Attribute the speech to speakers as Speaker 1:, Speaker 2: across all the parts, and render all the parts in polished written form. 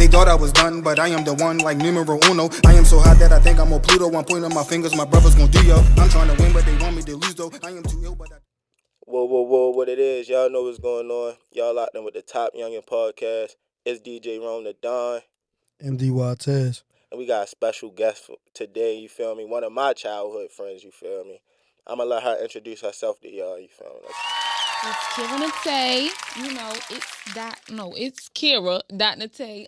Speaker 1: They thought I was done, but I am the one like numero uno. I am so hot that I think I'm on Pluto. I'm pointing my fingers, my brothers gon' do yo. I'm trying to win, but they want me to lose though. I am too ill, but I...
Speaker 2: Whoa, what it is. Y'all know what's going on. Y'all locked in with the Top Youngin Podcast. It's DJ Rome the Don.
Speaker 3: MDY Tez.
Speaker 2: And we got a special guest for today, you feel me? One of my childhood friends, you feel me? I'm going to let her introduce herself to y'all, you feel me?
Speaker 4: It's Kira Nate. It's Kira Nate _.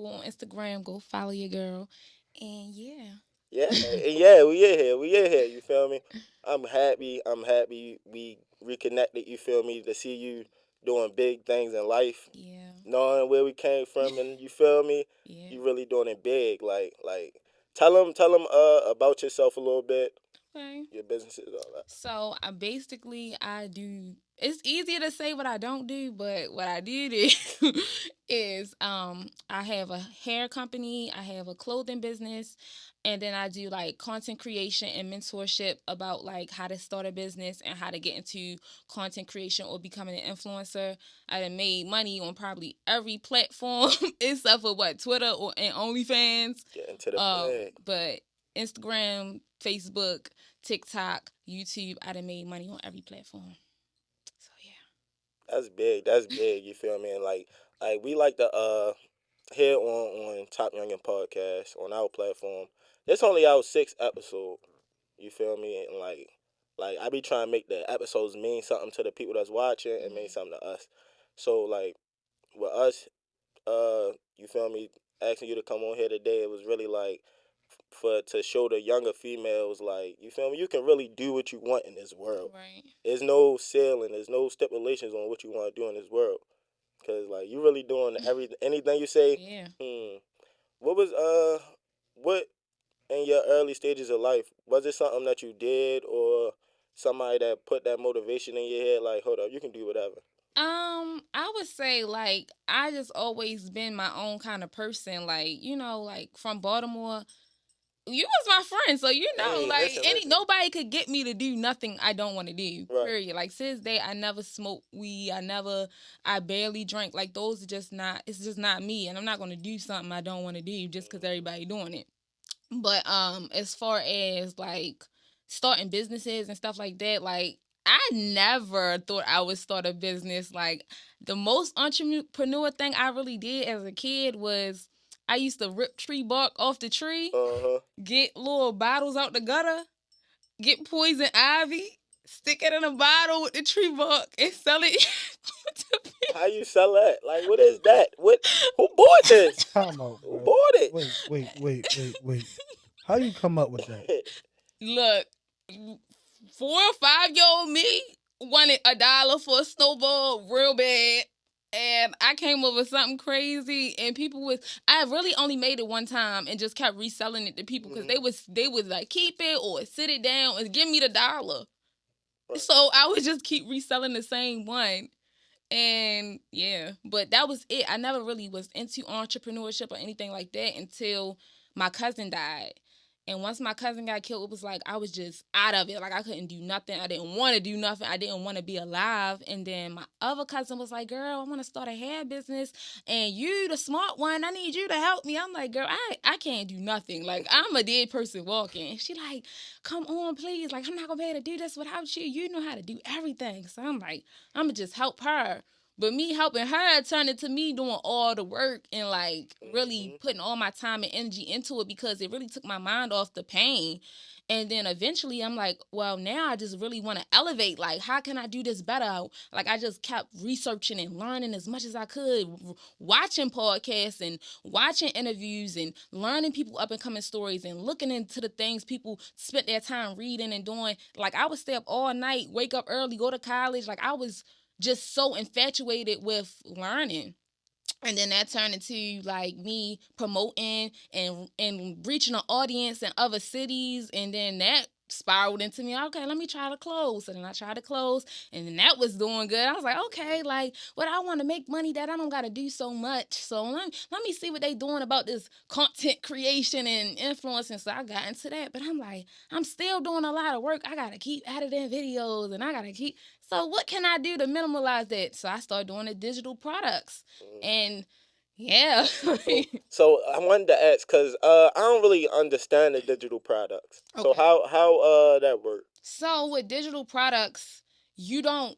Speaker 4: On Instagram. Go follow your girl. And yeah.
Speaker 2: Yeah, we in here, you feel me? I'm happy we reconnected, you feel me, to see you doing big things in life.
Speaker 4: Yeah.
Speaker 2: Knowing where we came from, and you feel me?
Speaker 4: Yeah.
Speaker 2: You really doing it big. Like tell them about yourself a little bit.
Speaker 4: Okay.
Speaker 2: Your businesses, all that.
Speaker 4: So I do. It's easier to say what I don't do, but what I do do is I have a hair company, I have a clothing business, and then I do like content creation and mentorship about like how to start a business and how to get into content creation or becoming an influencer. I done made money on probably every platform except for Twitter and OnlyFans.
Speaker 2: Get into the bag.
Speaker 4: But Instagram, Facebook, TikTok, YouTube, I done made money on every platform. So yeah.
Speaker 2: That's big, you feel me? And like we like to here on Top Youngin Podcast on our platform. It's only our 6th episode. You feel me? And like I be trying to make the episodes mean something to the people that's watching and mean something to us. So like with us, you feel me, asking you to come on here today, it was really like to show the younger females, like, you feel me, you can really do what you want in this world.
Speaker 4: Right.
Speaker 2: There's no ceiling, there's no stipulations on what you want to do in this world. Cause like you really doing anything you say.
Speaker 4: Yeah.
Speaker 2: What in your early stages of life, was it something that you did or somebody that put that motivation in your head, like, hold up, you can do whatever?
Speaker 4: I would say like I just always been my own kind of person. Like, like from Baltimore, you was my friend, so nobody could get me to do nothing I don't want to do.
Speaker 2: Right.
Speaker 4: Period. Like since day, I never smoked weed. I barely drank. Like those are just not. It's just not me, and I'm not gonna do something I don't want to do just because everybody doing it. But as far as like starting businesses and stuff like that, like I never thought I would start a business. Like the most entrepreneur thing I really did as a kid was I used to rip tree bark off the tree, get little bottles out the gutter, get poison ivy, stick it in a bottle with the tree bark, and sell it to people.
Speaker 2: How you sell that? Like, what is that? Who bought this?
Speaker 3: Time out, bro.
Speaker 2: Who bought it?
Speaker 3: Wait. How you come up with that?
Speaker 4: Look, 4 or 5-year-old me wanted $1 for a snowball real bad. And I came up with something crazy, and I really only made it one time and just kept reselling it to people because they would like keep it or sit it down and give me the $1. Right. So I would just keep reselling the same one. And yeah, but that was it. I never really was into entrepreneurship or anything like that until my cousin died. And once my cousin got killed, it was like I was just out of it. Like I couldn't do nothing. I didn't want to do nothing. I didn't want to be alive. And then my other cousin was like, girl, I want to start a hair business. And you, the smart one, I need you to help me. I'm like, girl, I can't do nothing. Like, I'm a dead person walking. And she like, come on, please. Like, I'm not going to be able to do this without you. You know how to do everything. So I'm like, I'm going to just help her. But me helping her turned into me doing all the work and like really putting all my time and energy into it because it really took my mind off the pain. And then eventually I'm like, well, now I just really want to elevate. Like, how can I do this better? Like, I just kept researching and learning as much as I could, watching podcasts and watching interviews and learning people up and coming stories and looking into the things people spent their time reading and doing. Like, I would stay up all night, wake up early, go to college. Like, I was just so infatuated with learning. And then that turned into like me promoting and reaching an audience in other cities. And then that spiraled into me, okay, let me try to close. So then I tried to close, and then that was doing good. I was like, okay, like, what I want to make money that I don't got to do so much. So let me see what they doing about this content creation and influencing. So I got into that, but I'm like, I'm still doing a lot of work. I got to keep editing videos, and I got to keep, so what can I do to minimize that? So I started doing the digital products. And Yeah.
Speaker 2: So I wanted to ask because I don't really understand the digital products. So
Speaker 4: Okay.
Speaker 2: how that work?
Speaker 4: So with digital products, you don't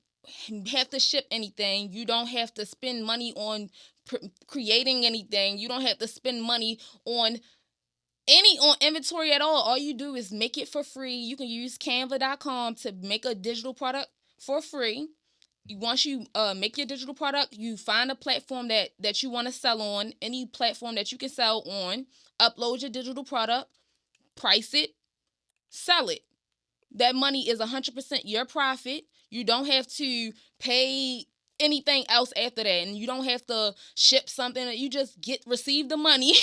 Speaker 4: have to ship anything. You don't have to spend money on creating anything. You don't have to spend money on on inventory at all. All you do is make it for free. You can use canva.com to make a digital product for free. Once you make your digital product, you find a platform that you want to sell on, any platform that you can sell on, upload your digital product, price it, sell it. That money is 100% your profit. You don't have to pay anything else after that, and you don't have to ship something. You just receive the money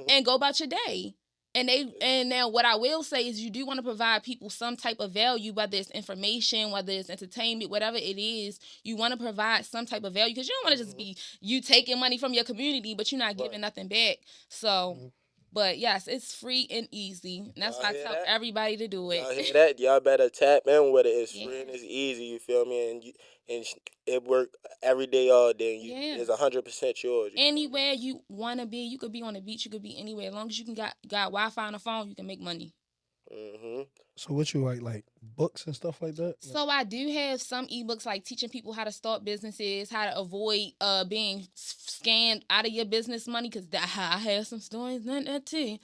Speaker 4: and go about your day. And now what I will say is you do want to provide people some type of value, whether it's information, whether it's entertainment, whatever it is. You want to provide some type of value because you don't want to just be you taking money from your community, but you're not giving nothing back. So, but yes, it's free and easy. And that's
Speaker 2: Y'all
Speaker 4: why I
Speaker 2: hear
Speaker 4: tell
Speaker 2: that?
Speaker 4: everybody to do it.
Speaker 2: Y'all hear that? Y'all better tap in with it. It's free and
Speaker 4: Yeah.
Speaker 2: it's easy. You feel me? And it work every day, all day. And
Speaker 4: Yeah.
Speaker 2: it's 100% yours.
Speaker 4: Anywhere you want to be, you could be on the beach, you could be anywhere. As long as you can got Wi-Fi on the phone, you can make money.
Speaker 3: So what you like books and stuff like that?
Speaker 4: So I do have some ebooks like teaching people how to start businesses, how to avoid being scammed out of your business money. Cause I have some stories on that too.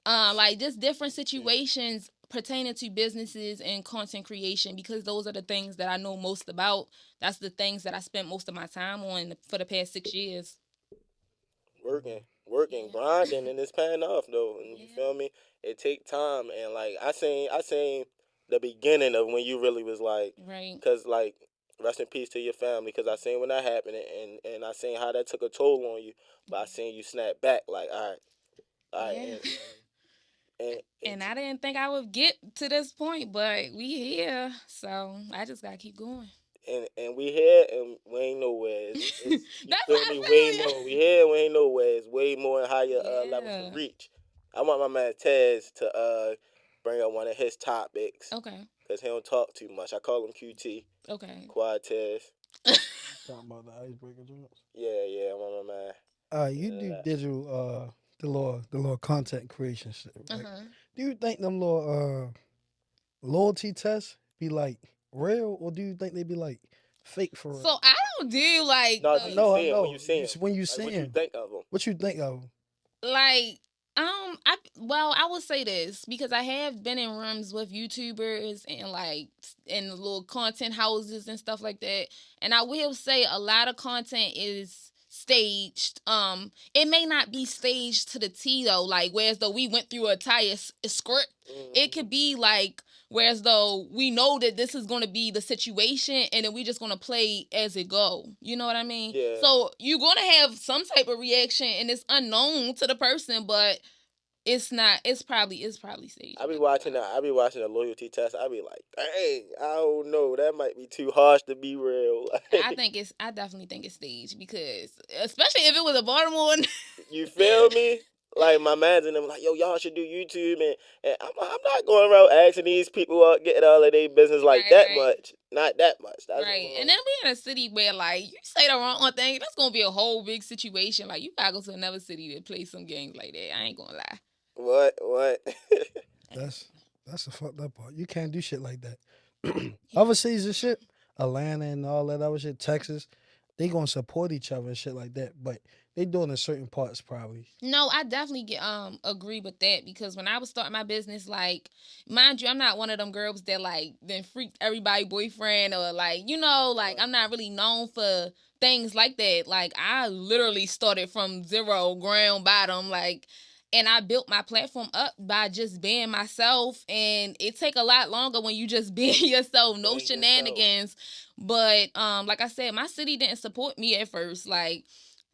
Speaker 4: Like just different situations pertaining to businesses and content creation because those are the things that I know most about. That's the things that I spent most of my time on for the past 6 years.
Speaker 2: Working, grinding, and it's paying off though. And you
Speaker 4: Yeah.
Speaker 2: feel me? It take time, and like I seen the beginning of when you really was like,
Speaker 4: Right.
Speaker 2: cause like rest in peace to your family, cause I seen when that happened, and I seen how that took a toll on you, but I seen you snap back, like all right,
Speaker 4: Yeah.
Speaker 2: and
Speaker 4: And I didn't think I would get to this point, but we here. So I just gotta keep going.
Speaker 2: and we here and we ain't nowhere. It's you
Speaker 4: That's
Speaker 2: feel
Speaker 4: how
Speaker 2: me?
Speaker 4: I
Speaker 2: Way
Speaker 4: feel.
Speaker 2: more. We here and we ain't nowhere. It's way more and higher levels to
Speaker 4: Yeah.
Speaker 2: reach. I want my man Tez to bring up one of his topics
Speaker 4: Okay.
Speaker 2: because he don't talk too much. I call him QT,
Speaker 4: Okay.
Speaker 2: Quad Tez.
Speaker 3: Talking about the icebreaker joints.
Speaker 2: Yeah, I want my man.
Speaker 3: You do digital the little content creation shit, right?
Speaker 4: Uh-huh.
Speaker 3: Do you think them little loyalty tests be like real, or do you think they be like fake for
Speaker 4: So
Speaker 3: real?
Speaker 4: I don't do like
Speaker 2: No,
Speaker 3: I
Speaker 2: do you
Speaker 3: know, I
Speaker 2: see him when
Speaker 3: know.
Speaker 2: you see him?
Speaker 3: When you
Speaker 2: Like
Speaker 3: see
Speaker 2: what you
Speaker 3: him,
Speaker 2: think of him?
Speaker 3: what you think of 'em?
Speaker 4: like I will say this because I have been in rooms with YouTubers and like in little content houses and stuff like that, and I will say a lot of content is staged. It may not be staged to the T though, like whereas though we went through a entire script. It could be like whereas though we know that this is going to be the situation and then we just going to play as it go. You know what I mean?
Speaker 2: Yeah.
Speaker 4: So you're going to have some type of reaction and it's unknown to the person, but it's not. It's probably staged.
Speaker 2: I be watching that. I be watching the loyalty test. I be like, dang, I don't know. That might be too harsh to be real.
Speaker 4: I definitely think it's staged because especially if it was a Baltimore.
Speaker 2: You feel me? Like my man's and them like, yo, y'all should do YouTube, and I'm not going around asking these people getting all of their business like that
Speaker 4: Right.
Speaker 2: much. Not that much. That's
Speaker 4: Right. And then we in a city where like you say the wrong thing, that's gonna be a whole big situation. Like you gotta go to another city to play some games like that. I ain't gonna lie.
Speaker 2: what.
Speaker 3: That's the fucked up part. You can't do shit like that. Overseas and shit, Atlanta and all that other shit, Texas, they gonna support each other and shit like that. But they doing in certain parts probably.
Speaker 4: No, I definitely agree with that because when I was starting my business, like mind you, I'm not one of them girls that like then freaked everybody boyfriend or like like I'm not really known for things like that. Like I literally started from zero, ground bottom, like. And I built my platform up by just being myself, and it take a lot longer when you just being yourself, no
Speaker 2: Being
Speaker 4: shenanigans. But like I said, my city didn't support me at first. Like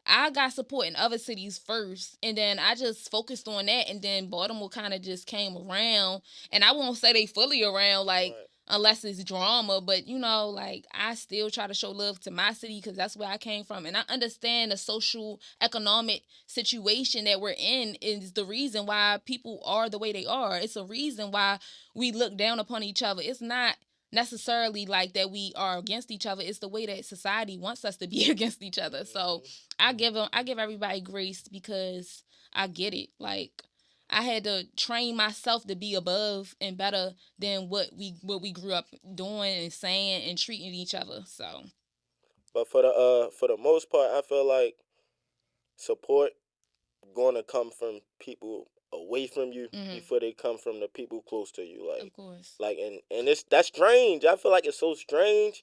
Speaker 4: I got support in other cities first, and then I just focused on that, and then Baltimore kind of just came around, and I won't say they fully around, like,
Speaker 2: Right.
Speaker 4: unless it's drama, but, like, I still try to show love to my city because that's where I came from, and I understand the social, economic situation that we're in is the reason why people are the way they are. It's a reason why we look down upon each other. It's not necessarily like that we are against each other. It's the way that society wants us to be against each other. So I give everybody grace because I get it. Like I had to train myself to be above and better than what we grew up doing and saying and treating each other. So
Speaker 2: But for the most part, I feel like support gonna come from people away from you before they come from the people close to you.
Speaker 4: of course.
Speaker 2: And that's strange. I feel like it's so strange.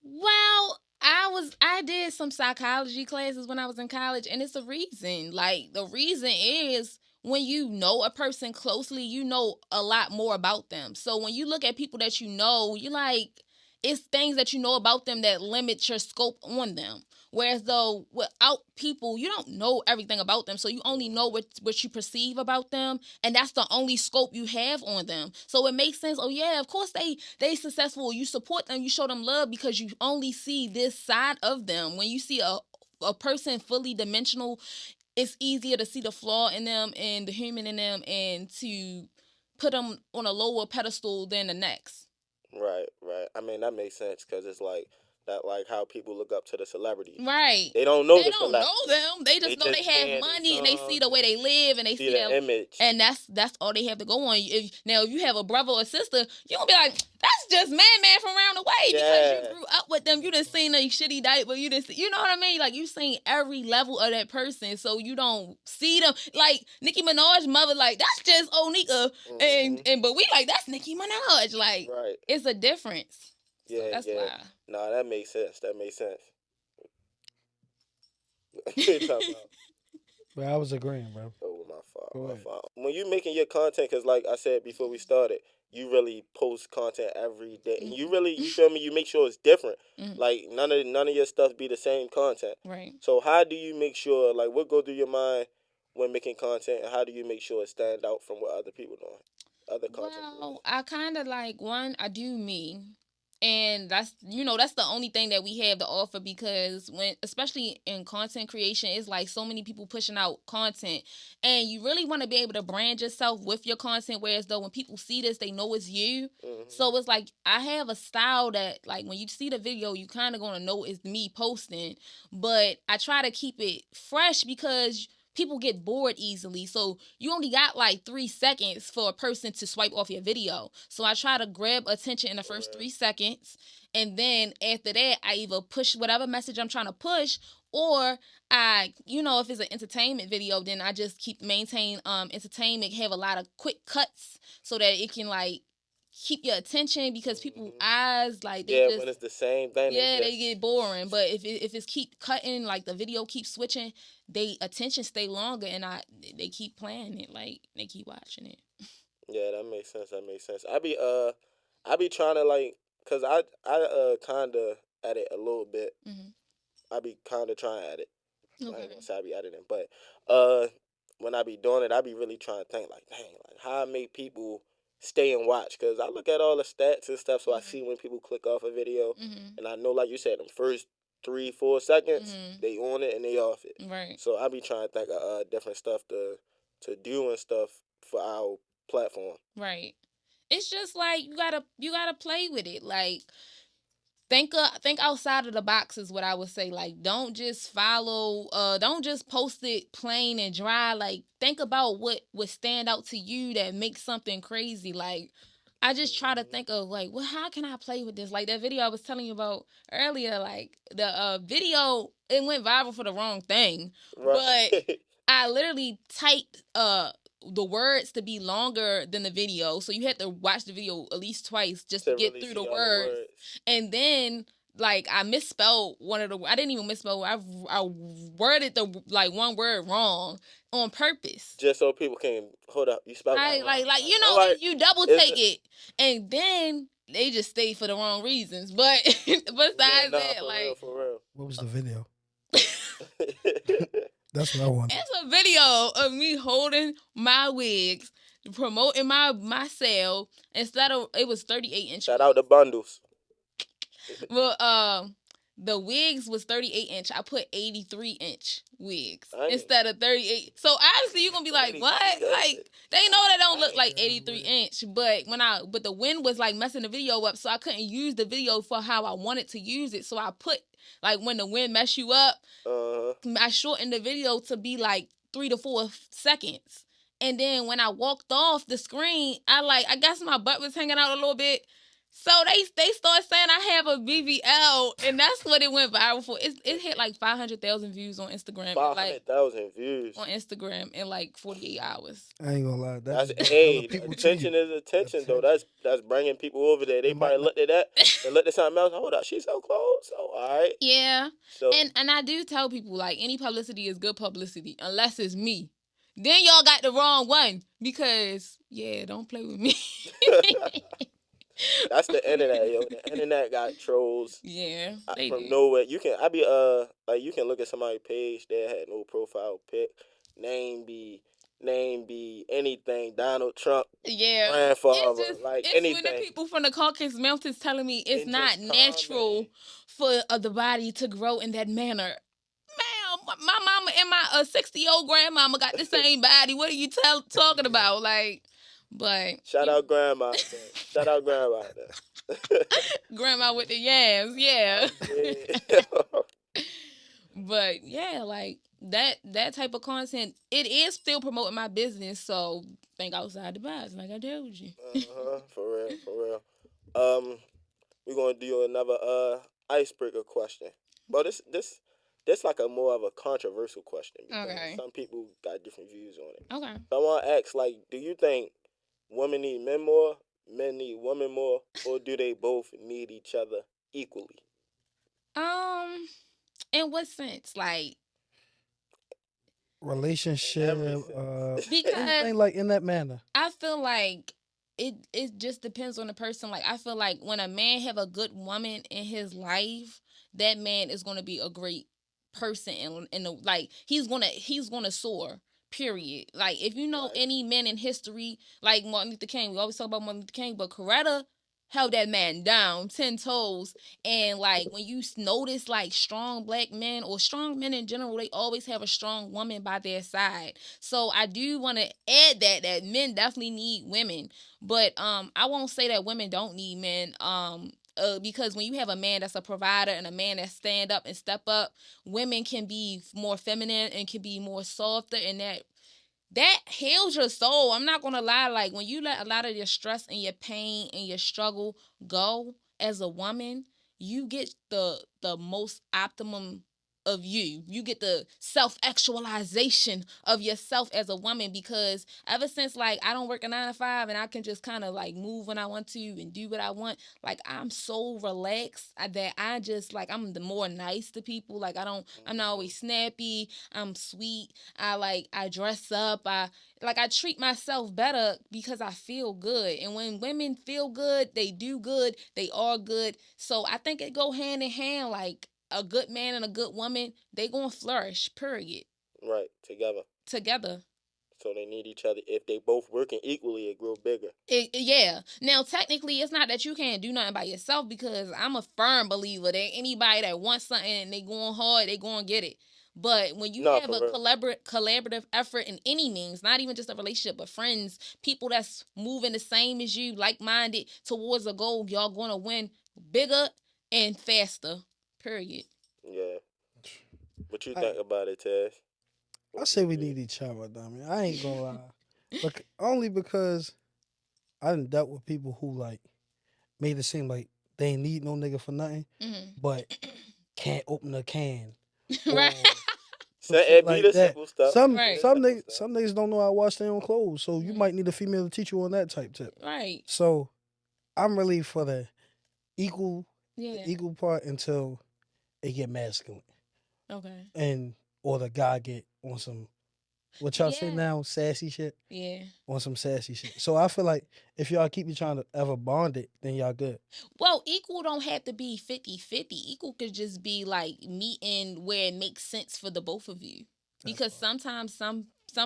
Speaker 4: Well, I did some psychology classes when I was in college, and it's a reason. Like the reason is when you know a person closely, you know a lot more about them. So when you look at people that you know, you like it's things that you know about them that limit your scope on them. Whereas though without people, you don't know everything about them. So you only know what you perceive about them, and that's the only scope you have on them. So it makes sense. Oh yeah, of course they successful. You support them, you show them love because you only see this side of them. When you see a person fully dimensional, it's easier to see the flaw in them and the human in them and to put them on a lower pedestal than the next.
Speaker 2: Right, right. I mean, that makes sense because it's like that, like how people look up to the celebrities.
Speaker 4: Right.
Speaker 2: They don't know
Speaker 4: They
Speaker 2: the
Speaker 4: don't know
Speaker 2: celebrities.
Speaker 4: them. They just know they have money and they see the way they live and they see
Speaker 2: the
Speaker 4: their
Speaker 2: image.
Speaker 4: and that's all they have to go on. If you have a brother or sister, you gonna be like, that's just man from around the way because you grew up with them. You done seen a shitty diaper. You know what I mean? Like you seen every level of that person, so you don't see them. Like Nicki Minaj's mother, like that's just Onika, and but we like that's Nicki Minaj. Like it's a difference.
Speaker 2: Yeah,
Speaker 4: so that's why.
Speaker 2: No, that makes sense. That makes sense. What you talking about?
Speaker 3: But I was agreeing, bro.
Speaker 2: Oh, my fault. When you making your content, because like I said before we started, you really post content every day. And you really, you feel me, you make sure it's different. Like none of your stuff be the same content.
Speaker 4: Right.
Speaker 2: So how do you make sure, like what go through your mind when making content, and how do you make sure it stand out from what other people doing? Other content.
Speaker 4: Well, I kind of like I do me. And that's the only thing that we have to offer because especially in content creation, it's like so many people pushing out content and you really want to be able to brand yourself with your content. Whereas though when people see this, they know it's you. So it's like I have a style that like when you see the video, you kind of going to know it's me posting, but I try to keep it fresh because people get bored easily. So you only got like 3 seconds for a person to swipe off your video. So I try to grab attention in the first 3 seconds. And then after that, I either push whatever message I'm trying to push or I, if it's an entertainment video, then I just maintain entertainment, have a lot of quick cuts so that it can like keep your attention because people's eyes like they
Speaker 2: when it's the same thing,
Speaker 4: they get boring. But if it's keep cutting, like the video keeps switching, they attention stay longer and they keep playing it, like they keep watching it.
Speaker 2: Yeah, that makes sense. I be trying to like, cause I kind of edit a little bit. I be kind of trying to edit. Okay. I ain't gonna say I be editing, but when I be doing it, I be really trying to think like, dang, like how I make people stay and watch. Cause I look at all the stats and stuff, so I see when people click off a video, and I know, like you said, them first 3-4 seconds, they on it and they off it.
Speaker 4: Right.
Speaker 2: So I be trying to think of different stuff to do and stuff for our platform.
Speaker 4: Right. It's just like you gotta play with it. Like think outside of the box is what I would say. Like don't just don't just post it plain and dry. Like think about what would stand out to you that makes something crazy. Like I just try to think of like, well, how can I play with this? Like that video I was telling you about earlier, like the video, it went viral for the wrong thing. Right. But I literally typed the words to be longer than the video. So you had to watch the video at least twice just to get really through the words. And then like I misspelled I didn't even misspell. I worded the like one word wrong on purpose.
Speaker 2: Just so people can hold up. You spelled it
Speaker 4: like you double take it. And then they just stay for the wrong reasons. But besides that, like
Speaker 2: for real.
Speaker 3: What was the video? That's what I want.
Speaker 4: It's a video of me holding my wigs, promoting my sale. Instead of it was 38 inch.
Speaker 2: Shout out the bundles.
Speaker 4: Well, the wigs was 38 inch. I put 83 inch wigs instead of 38. So obviously you're gonna be like, what? Like They know that don't look like 83-inch, but the wind was like messing the video up, so I couldn't use the video for how I wanted to use it. So I put like when the wind mess you up, I shortened the video to be like 3 to 4 seconds. And then when I walked off the screen, I guess my butt was hanging out a little bit. So they started saying I have a BBL, and that's what it went viral for. It hit like 500,000 views on Instagram.
Speaker 2: 500,000 views
Speaker 4: on Instagram in like 48 hours.
Speaker 3: I ain't gonna lie.
Speaker 2: That's attention is attention though. That's bringing people over there. They probably looked at that and looked at something else. Hold up, she's so close. So all right.
Speaker 4: Yeah.
Speaker 2: So
Speaker 4: and I do tell people like any publicity is good publicity unless it's me. Then y'all got the wrong one because don't play with me.
Speaker 2: That's the internet, yo. The internet got trolls.
Speaker 4: Yeah,
Speaker 2: from nowhere. You can you can look at somebody's page that had no profile pic, name be anything, Donald Trump, grandfather,
Speaker 4: it's
Speaker 2: anything.
Speaker 4: When the people from the Caucasus Mountains telling me it's not natural for the body to grow in that manner. Ma'am, my mama and my 60-year-old grandmama got the same body. What are you talking about? But
Speaker 2: shout out grandma. Shout out grandma.
Speaker 4: Grandma with the yams, yeah. But that type of content, it is still promoting my business. So think outside the box, like I told you.
Speaker 2: For real. We're gonna do another icebreaker question. But this like a more of a controversial question because some people got different views on it.
Speaker 4: Okay.
Speaker 2: So I want to ask, do you think women need men more, men need women more, or do they both need each other equally?
Speaker 4: In what sense?
Speaker 3: Relationship,
Speaker 4: because
Speaker 3: anything like in that manner.
Speaker 4: I feel like it just depends on the person. I feel like when a man have a good woman in his life, that man is going to be a great person he's gonna soar. Period. If you know any men in history, like Martin Luther King, we always talk about Martin Luther King, but Coretta held that man down 10 toes. And when you notice strong black men or strong men in general, they always have a strong woman by their side. So I do want to add that men definitely need women, but I won't say that women don't need men. Because when you have a man that's a provider and a man that stand up and step up, women can be more feminine and can be more softer, and that heals your soul. I'm not gonna lie. When you let a lot of your stress and your pain and your struggle go as a woman, you get the most optimum of you. You get the self-actualization of yourself as a woman, because ever since I don't work a 9 to 5 and I can just kind of move when I want to and do what I want, I'm so relaxed that I just I'm the more nice to people. I'm not always snappy. I'm sweet. I dress up. I treat myself better because I feel good. And when women feel good, they do good, they are good. So I think it go hand in hand. A good man and a good woman, they gonna flourish, period.
Speaker 2: Right, together. So they need each other. If they both working equally, it grow bigger.
Speaker 4: Yeah. Now, technically, it's not that you can't do nothing by yourself, because I'm a firm believer that anybody that wants something and they going hard, they gonna get it. But when you have a collaborative effort in any means, not even just a relationship, but friends, people that's moving the same as you, like-minded towards a goal, y'all gonna win bigger and faster. Period.
Speaker 2: Yeah. What you think about it, Taz?
Speaker 3: I say we need each other, dummy. I ain't gonna lie. But only because I done dealt with people who made it seem like they ain't need no nigga for nothing, but can't open a can.
Speaker 4: Right.
Speaker 2: So it be the simple stuff.
Speaker 3: Some niggas don't know how to wash their own clothes, so you might need a female to teach you on that type tip.
Speaker 4: Right.
Speaker 3: So I'm really for the equal part until it get masculine. Okay. Or the guy get on some, what y'all say now, sassy shit? Yeah. On some sassy shit. So I feel like if y'all keep trying to ever bond it, then y'all good.
Speaker 4: Well, equal don't have to be 50-50. Equal could just be meeting where it makes sense for the both of you. Because sometimes some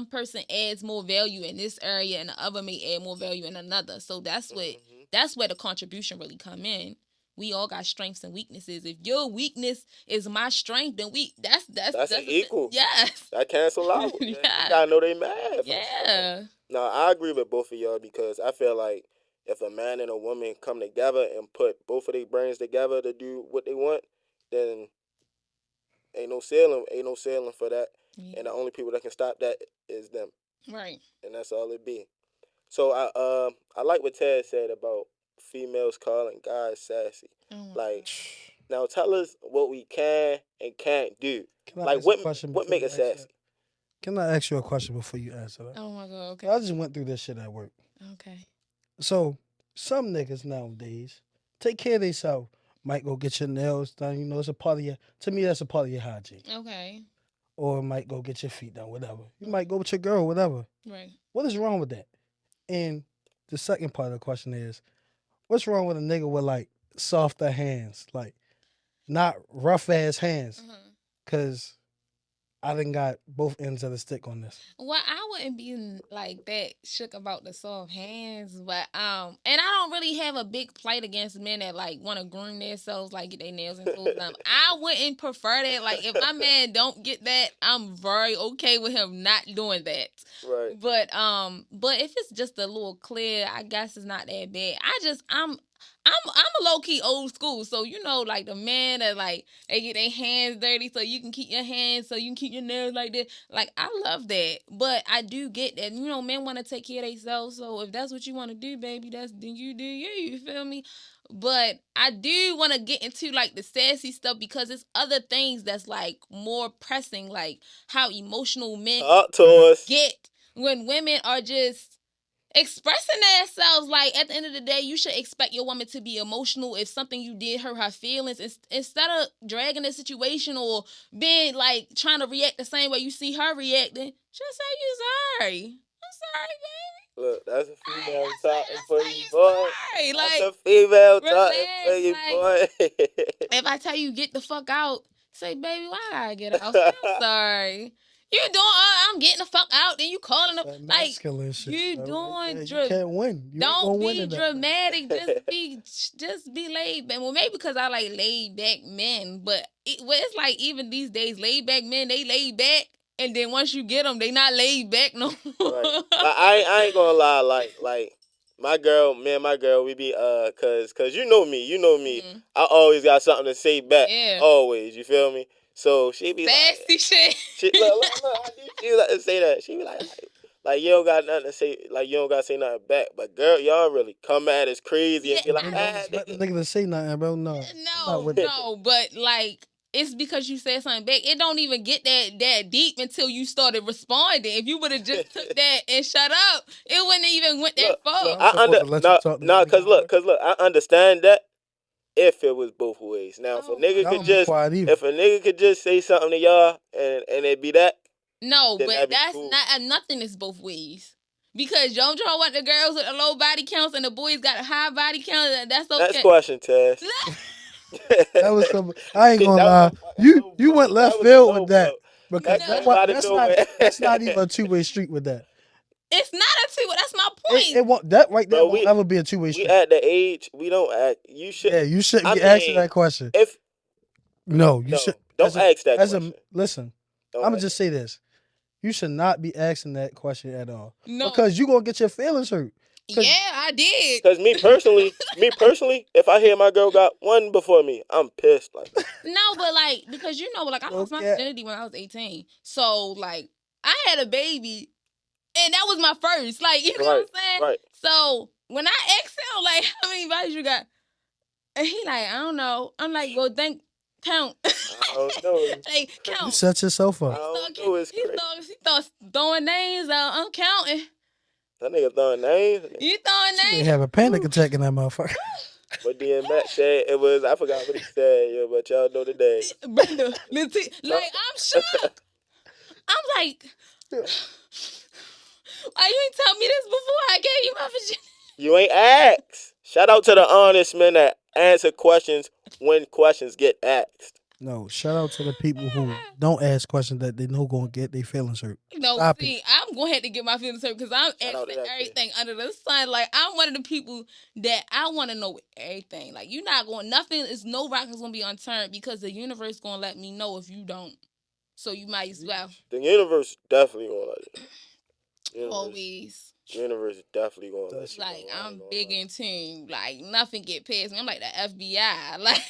Speaker 4: person adds more value in this area and the other may add more value in another. So that's where the contribution really come in. we all got strengths and weaknesses. If your weakness is my strength, then that's
Speaker 2: an equal.
Speaker 4: Yes.
Speaker 2: That cancel out.
Speaker 4: Yeah.
Speaker 2: You gotta know they math.
Speaker 4: Yeah.
Speaker 2: No, I agree with both of y'all because I feel like if a man and a woman come together and put both of their brains together to do what they want, then ain't no sailing for that.
Speaker 4: Yeah.
Speaker 2: And the only people that can stop that is them.
Speaker 4: Right.
Speaker 2: And that's all it be. So I like what Ted said about females calling guys sassy.
Speaker 4: Oh,
Speaker 2: Like, now tell us what we can and can't do.
Speaker 3: Can I
Speaker 2: Like
Speaker 3: ask a question
Speaker 2: what
Speaker 3: before
Speaker 2: make
Speaker 3: you
Speaker 2: it
Speaker 3: ask
Speaker 2: sassy?
Speaker 3: that? Can I ask you a question before you answer that?
Speaker 4: oh my god. Okay.
Speaker 3: I just went through this shit at work.
Speaker 4: Okay.
Speaker 3: So some niggas nowadays take care of themselves. Might go get your nails done. You know, it's a part of your. To me, that's a part of your hygiene.
Speaker 4: Okay.
Speaker 3: Or might go get your feet done. Whatever. You might go with your girl. Whatever.
Speaker 4: Right.
Speaker 3: What is wrong with that? And the second part of the question is, what's wrong with a nigga with like softer hands, like not rough ass hands? Cause I done got both ends of the stick on this.
Speaker 4: Well, I wouldn't be like that shook about the soft hands, but and I don't really have a big plight against men that like want to groom themselves, like get their nails and toes done. I wouldn't prefer that. Like if my man don't get that, I'm very okay with him not doing that.
Speaker 2: Right.
Speaker 4: But if it's just a little clear, I guess it's not that bad. I'm a low key old school, so you know, like the men that like they get their hands dirty, so you can keep your hands, so you can keep your nails like that. Like I love that, but I do get that. You know, men want to take care of themselves, so if that's what you want to do, baby, then you do you. You feel me? But I do want to get into like the sassy stuff because it's other things that's like more pressing, like how emotional men
Speaker 2: Talk to us.
Speaker 4: get when women are just expressing themselves. Like at the end of the day, you should expect your woman to be emotional if something you did hurt her feelings. Instead of dragging the situation or being like trying to react the same way you see her reacting, just say you sorry. I'm sorry, baby.
Speaker 2: Look, that's a female
Speaker 4: That's
Speaker 2: talking
Speaker 4: that's
Speaker 2: for
Speaker 4: say
Speaker 2: you,
Speaker 4: you
Speaker 2: boy.
Speaker 4: sorry.
Speaker 2: That's
Speaker 4: Like
Speaker 2: a female talking
Speaker 4: relax,
Speaker 2: for you,
Speaker 4: like,
Speaker 2: boy.
Speaker 4: if I tell you get the fuck out, say, baby, why I gotta get out? Say, I'm sorry. You doing? I'm getting the fuck out. Then you calling them
Speaker 3: That
Speaker 4: like
Speaker 3: masculine shit.
Speaker 4: you
Speaker 3: bro.
Speaker 4: doing?
Speaker 3: You can't win. You ain't
Speaker 4: Don't
Speaker 3: gonna win
Speaker 4: be
Speaker 3: in that.
Speaker 4: dramatic. Just be laid back. Well, maybe because I like laid back men, but it's like even these days, laid back men they laid back, and then once you get them, they not laid back no more.
Speaker 2: Right. Like, I ain't gonna lie. Like my girl, me and my girl, we be cause you know me.
Speaker 4: Mhm.
Speaker 2: I always got something to say back.
Speaker 4: Yeah.
Speaker 2: Always. You feel me? So she be
Speaker 4: Nasty shit.
Speaker 2: look, I do she like to say that. She be like you don't got nothing to say. Like you don't gotta say nothing back. But girl, y'all really come at us crazy and be like,
Speaker 3: I don't expect the nigga to say nothing, bro. No.
Speaker 4: No, but like it's because you said something back. It don't even get that deep until you started responding. If you would have just took that and shut up, it wouldn't even went that far.
Speaker 2: Cause look, I understand that if it was both ways. Now, if a nigga could just say something to y'all and it be that.
Speaker 4: No, but that's
Speaker 2: cool.
Speaker 4: not nothing is both ways. Because you don't want the girls with the low body counts and the boys got a high body count. That's okay.
Speaker 2: Next question, Tess.
Speaker 3: That was some. I ain't gonna lie. You went left field with that because that's not even a 2-way street with that.
Speaker 4: It's not a 2-way. That's my point.
Speaker 3: It won't. That right there won't ever be a 2-way street.
Speaker 2: We at the age we don't act. You should.
Speaker 3: Yeah, you shouldn't be asking that question.
Speaker 2: You
Speaker 3: should.
Speaker 2: Don't ask that question.
Speaker 3: Listen, I'm gonna just say this. You should not be asking that question at all.
Speaker 4: No.
Speaker 3: Because you gonna get your feelings hurt.
Speaker 4: Yeah, I did.
Speaker 2: Because me personally, if I hear my girl got one before me, I'm pissed. Like
Speaker 4: no, but like because you know, like I lost my virginity when I was 18. So like I had a baby, and that was my first. Like you know what I'm saying?
Speaker 2: Right.
Speaker 4: So when I asked him like how many bodies you got, and he like I don't know. I'm like, well, count.
Speaker 2: I don't know.
Speaker 4: Like count.
Speaker 3: You set yourself up.
Speaker 2: I don't know. It's crazy.
Speaker 4: He starts throwing names out. I'm counting.
Speaker 2: That nigga throwing names.
Speaker 4: You throwing names?
Speaker 3: They have a panic attack in that motherfucker.
Speaker 2: But then Matt said it was. I forgot what he said. Yeah, but y'all know the day.
Speaker 4: Brenda, like I'm shocked. I'm like, why you ain't tell me this before I gave you my virginity?
Speaker 2: You ain't asked. Shout out to the honest men that answer questions when questions get asked.
Speaker 3: No, shout out to the people who don't ask questions that they know gonna get their feelings hurt.
Speaker 4: No,
Speaker 3: Stop
Speaker 4: see,
Speaker 3: it.
Speaker 4: I'm gonna have to get my feelings hurt because I'm
Speaker 2: Shout out to
Speaker 4: asking
Speaker 2: that kid.
Speaker 4: everything under the sun. Like I'm one of the people that I want to know everything. Like you're not going, nothing is no rock is gonna be unturned because the universe gonna let me know if you don't. So you might as well.
Speaker 2: The universe definitely gonna let it. Universe,
Speaker 4: Always.
Speaker 2: universe is definitely gonna let
Speaker 3: That's
Speaker 2: you know.
Speaker 4: Like
Speaker 2: I ain't
Speaker 4: I'm
Speaker 2: gonna
Speaker 4: big
Speaker 2: lie.
Speaker 4: in tune. Like nothing get past me. I'm like the FBI. Like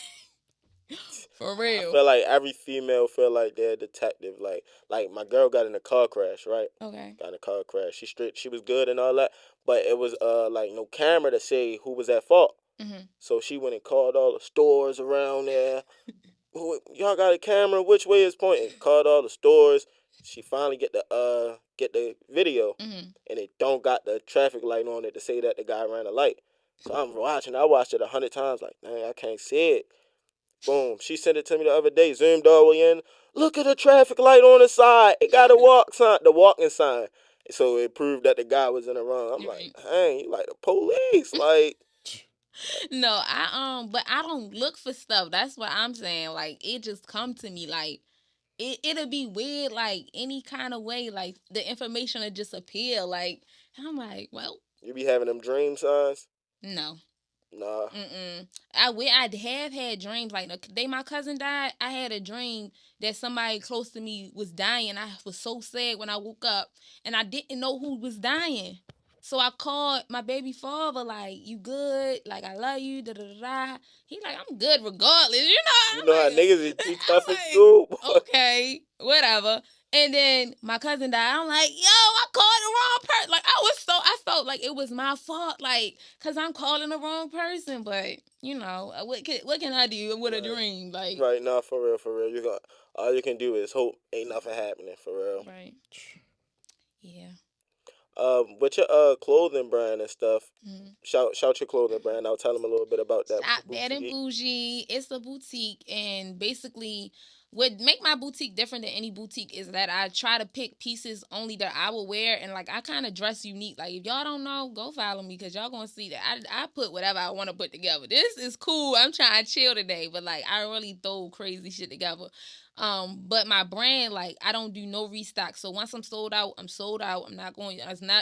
Speaker 4: for
Speaker 2: I
Speaker 4: real.
Speaker 2: feel like every female feel like they're a detective. Like my girl got in a car crash, right?
Speaker 4: Okay.
Speaker 2: Got in a car crash. She was good and all that, but it was like no camera to say who was at fault.
Speaker 4: Mhm.
Speaker 2: So she went and called all the stores around there. Y'all got a camera? Which way is pointing? Called all the stores. She finally get the video,
Speaker 4: Mhm.
Speaker 2: and it don't got the traffic light on it to say that the guy ran a light. So I'm watching. I watched it 100 times. Like, dang, I can't see it. Boom. She sent it to me the other day. Zoomed all the way in. Look at the traffic light on the side. It got a the walking sign. So it proved that the guy was in the wrong. I'm like,
Speaker 4: Right.
Speaker 2: dang, you like the police? Like,
Speaker 4: No, but I don't look for stuff. That's what I'm saying. Like it just come to me. Like it'll be weird. Like any kind of way. Like the information will just appear. Like and I'm like, well,
Speaker 2: you be having them dream signs?
Speaker 4: no.
Speaker 2: Nah.
Speaker 4: Mm-mm. I have had dreams like the day my cousin died. I had a dream that somebody close to me was dying. I was so sad when I woke up, and I didn't know who was dying. So I called my baby father, like, "You good? Like, I love you." Da da da. Da. He like, "I'm good regardless." You
Speaker 2: You
Speaker 4: know,
Speaker 2: know how
Speaker 4: I'm like,
Speaker 2: niggas is too tough in
Speaker 4: I'm
Speaker 2: school,
Speaker 4: like,
Speaker 2: boy.
Speaker 4: okay, whatever. And then my cousin died. I'm like, yo, I called the wrong person. Like I felt like it was my fault, like, cause I'm calling the wrong person. But you know, what can I do with a
Speaker 2: Right.
Speaker 4: dream? Like,
Speaker 2: Right, nah, for real, for real. You got all you can do is hope ain't nothing happening for real.
Speaker 4: right, yeah.
Speaker 2: With your clothing brand and stuff,
Speaker 4: Mm-hmm.
Speaker 2: shout your clothing brand out. Tell them a little bit about that
Speaker 4: Shop Bad and
Speaker 2: boutique.
Speaker 4: Bougie. It's a boutique, and basically, what make my boutique different than any boutique is that I try to pick pieces only that I will wear, and like I kind of dress unique. Like if y'all don't know, go follow me because y'all gonna see that I put whatever I want to put together. This is cool. I'm trying to chill today, but like I really throw crazy shit together. But my brand, like I don't do no restock. So once I'm sold out, I'm sold out. I'm not going.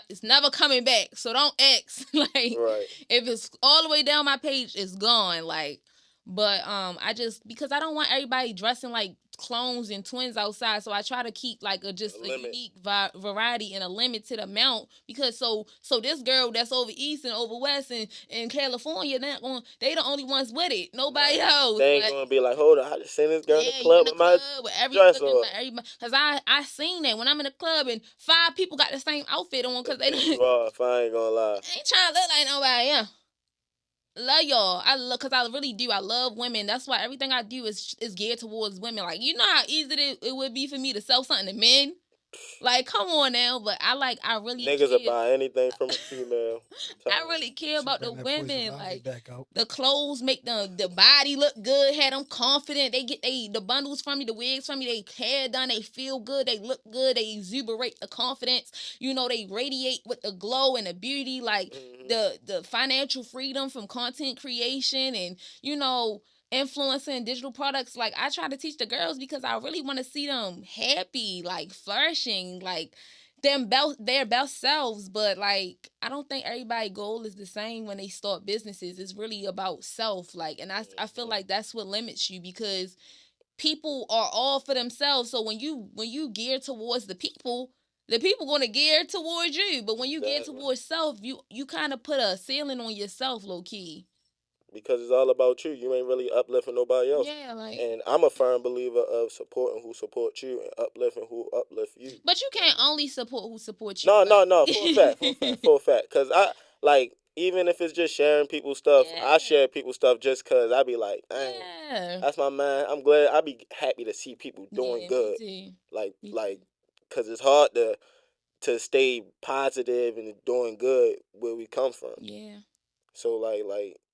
Speaker 4: It's never coming back. So don't X like
Speaker 2: Right.
Speaker 4: if it's all the way down my page, it's gone. Like, but I just because I don't want everybody dressing like clones and twins outside, so I try to keep like just
Speaker 2: A
Speaker 4: a
Speaker 2: limit.
Speaker 4: unique variety and a limited amount because so this girl that's over east and over west and in California, they the only ones with it. Nobody
Speaker 2: Right.
Speaker 4: else.
Speaker 2: They ain't
Speaker 4: Like,
Speaker 2: gonna be like, hold on, I just seen this girl in the
Speaker 4: yeah, you in
Speaker 2: club
Speaker 4: the
Speaker 2: with my
Speaker 4: club with
Speaker 2: dress
Speaker 4: looking
Speaker 2: on.
Speaker 4: like everybody. Cause I seen that when I'm in the club and 5 people got the same outfit on because they
Speaker 2: Piss
Speaker 4: ain't
Speaker 2: you off, I ain't gonna lie.
Speaker 4: trying to look like nobody. Yeah, love y'all. I love because I really do. I love women. That's why everything I do is geared towards women. Like you know how easy it would be for me to sell something to men. Like come on now, but I really
Speaker 2: Niggas will
Speaker 4: care.
Speaker 2: buy anything from a female.
Speaker 4: I really care
Speaker 3: She
Speaker 4: about the
Speaker 3: bring that poison
Speaker 4: women.
Speaker 3: ivy
Speaker 4: Like
Speaker 3: back out.
Speaker 4: the clothes make the body look good, had them confident. They get the bundles from me, the wigs from me, they hair done, they feel good, they look good, they exuberate the confidence. You know, they radiate with the glow and the beauty, like
Speaker 2: Mm-hmm.
Speaker 4: the financial freedom from content creation and you know influencing digital products. Like I try to teach the girls because I really want to see them happy, like flourishing, like their best selves. But like I don't think everybody goal is the same when they start businesses. It's really about self, like, and I feel like that's what limits you because people are all for themselves. So when you gear towards the people going to gear towards you. But when you gear
Speaker 2: Exactly.
Speaker 4: towards self, you kind of put a ceiling on yourself, low key.
Speaker 2: Because it's all about you. You ain't really uplifting nobody else.
Speaker 4: Yeah, like.
Speaker 2: And I'm a firm believer of supporting who support you and uplifting who uplift you.
Speaker 4: But you can't only support who support you.
Speaker 2: No, no,
Speaker 4: Like.
Speaker 2: no. For a fact, for a fact, for a fact. Cause I like even if it's just sharing people's stuff,
Speaker 4: Yeah.
Speaker 2: I share people's stuff just cause I be like, dang,
Speaker 4: Yeah.
Speaker 2: that's my man. I'm glad. I be happy to see people doing
Speaker 4: Yeah,
Speaker 2: good.
Speaker 4: me too.
Speaker 2: Like
Speaker 4: Me
Speaker 2: like,
Speaker 4: too.
Speaker 2: cause it's hard to stay positive and doing good where we come from.
Speaker 4: Yeah.
Speaker 2: So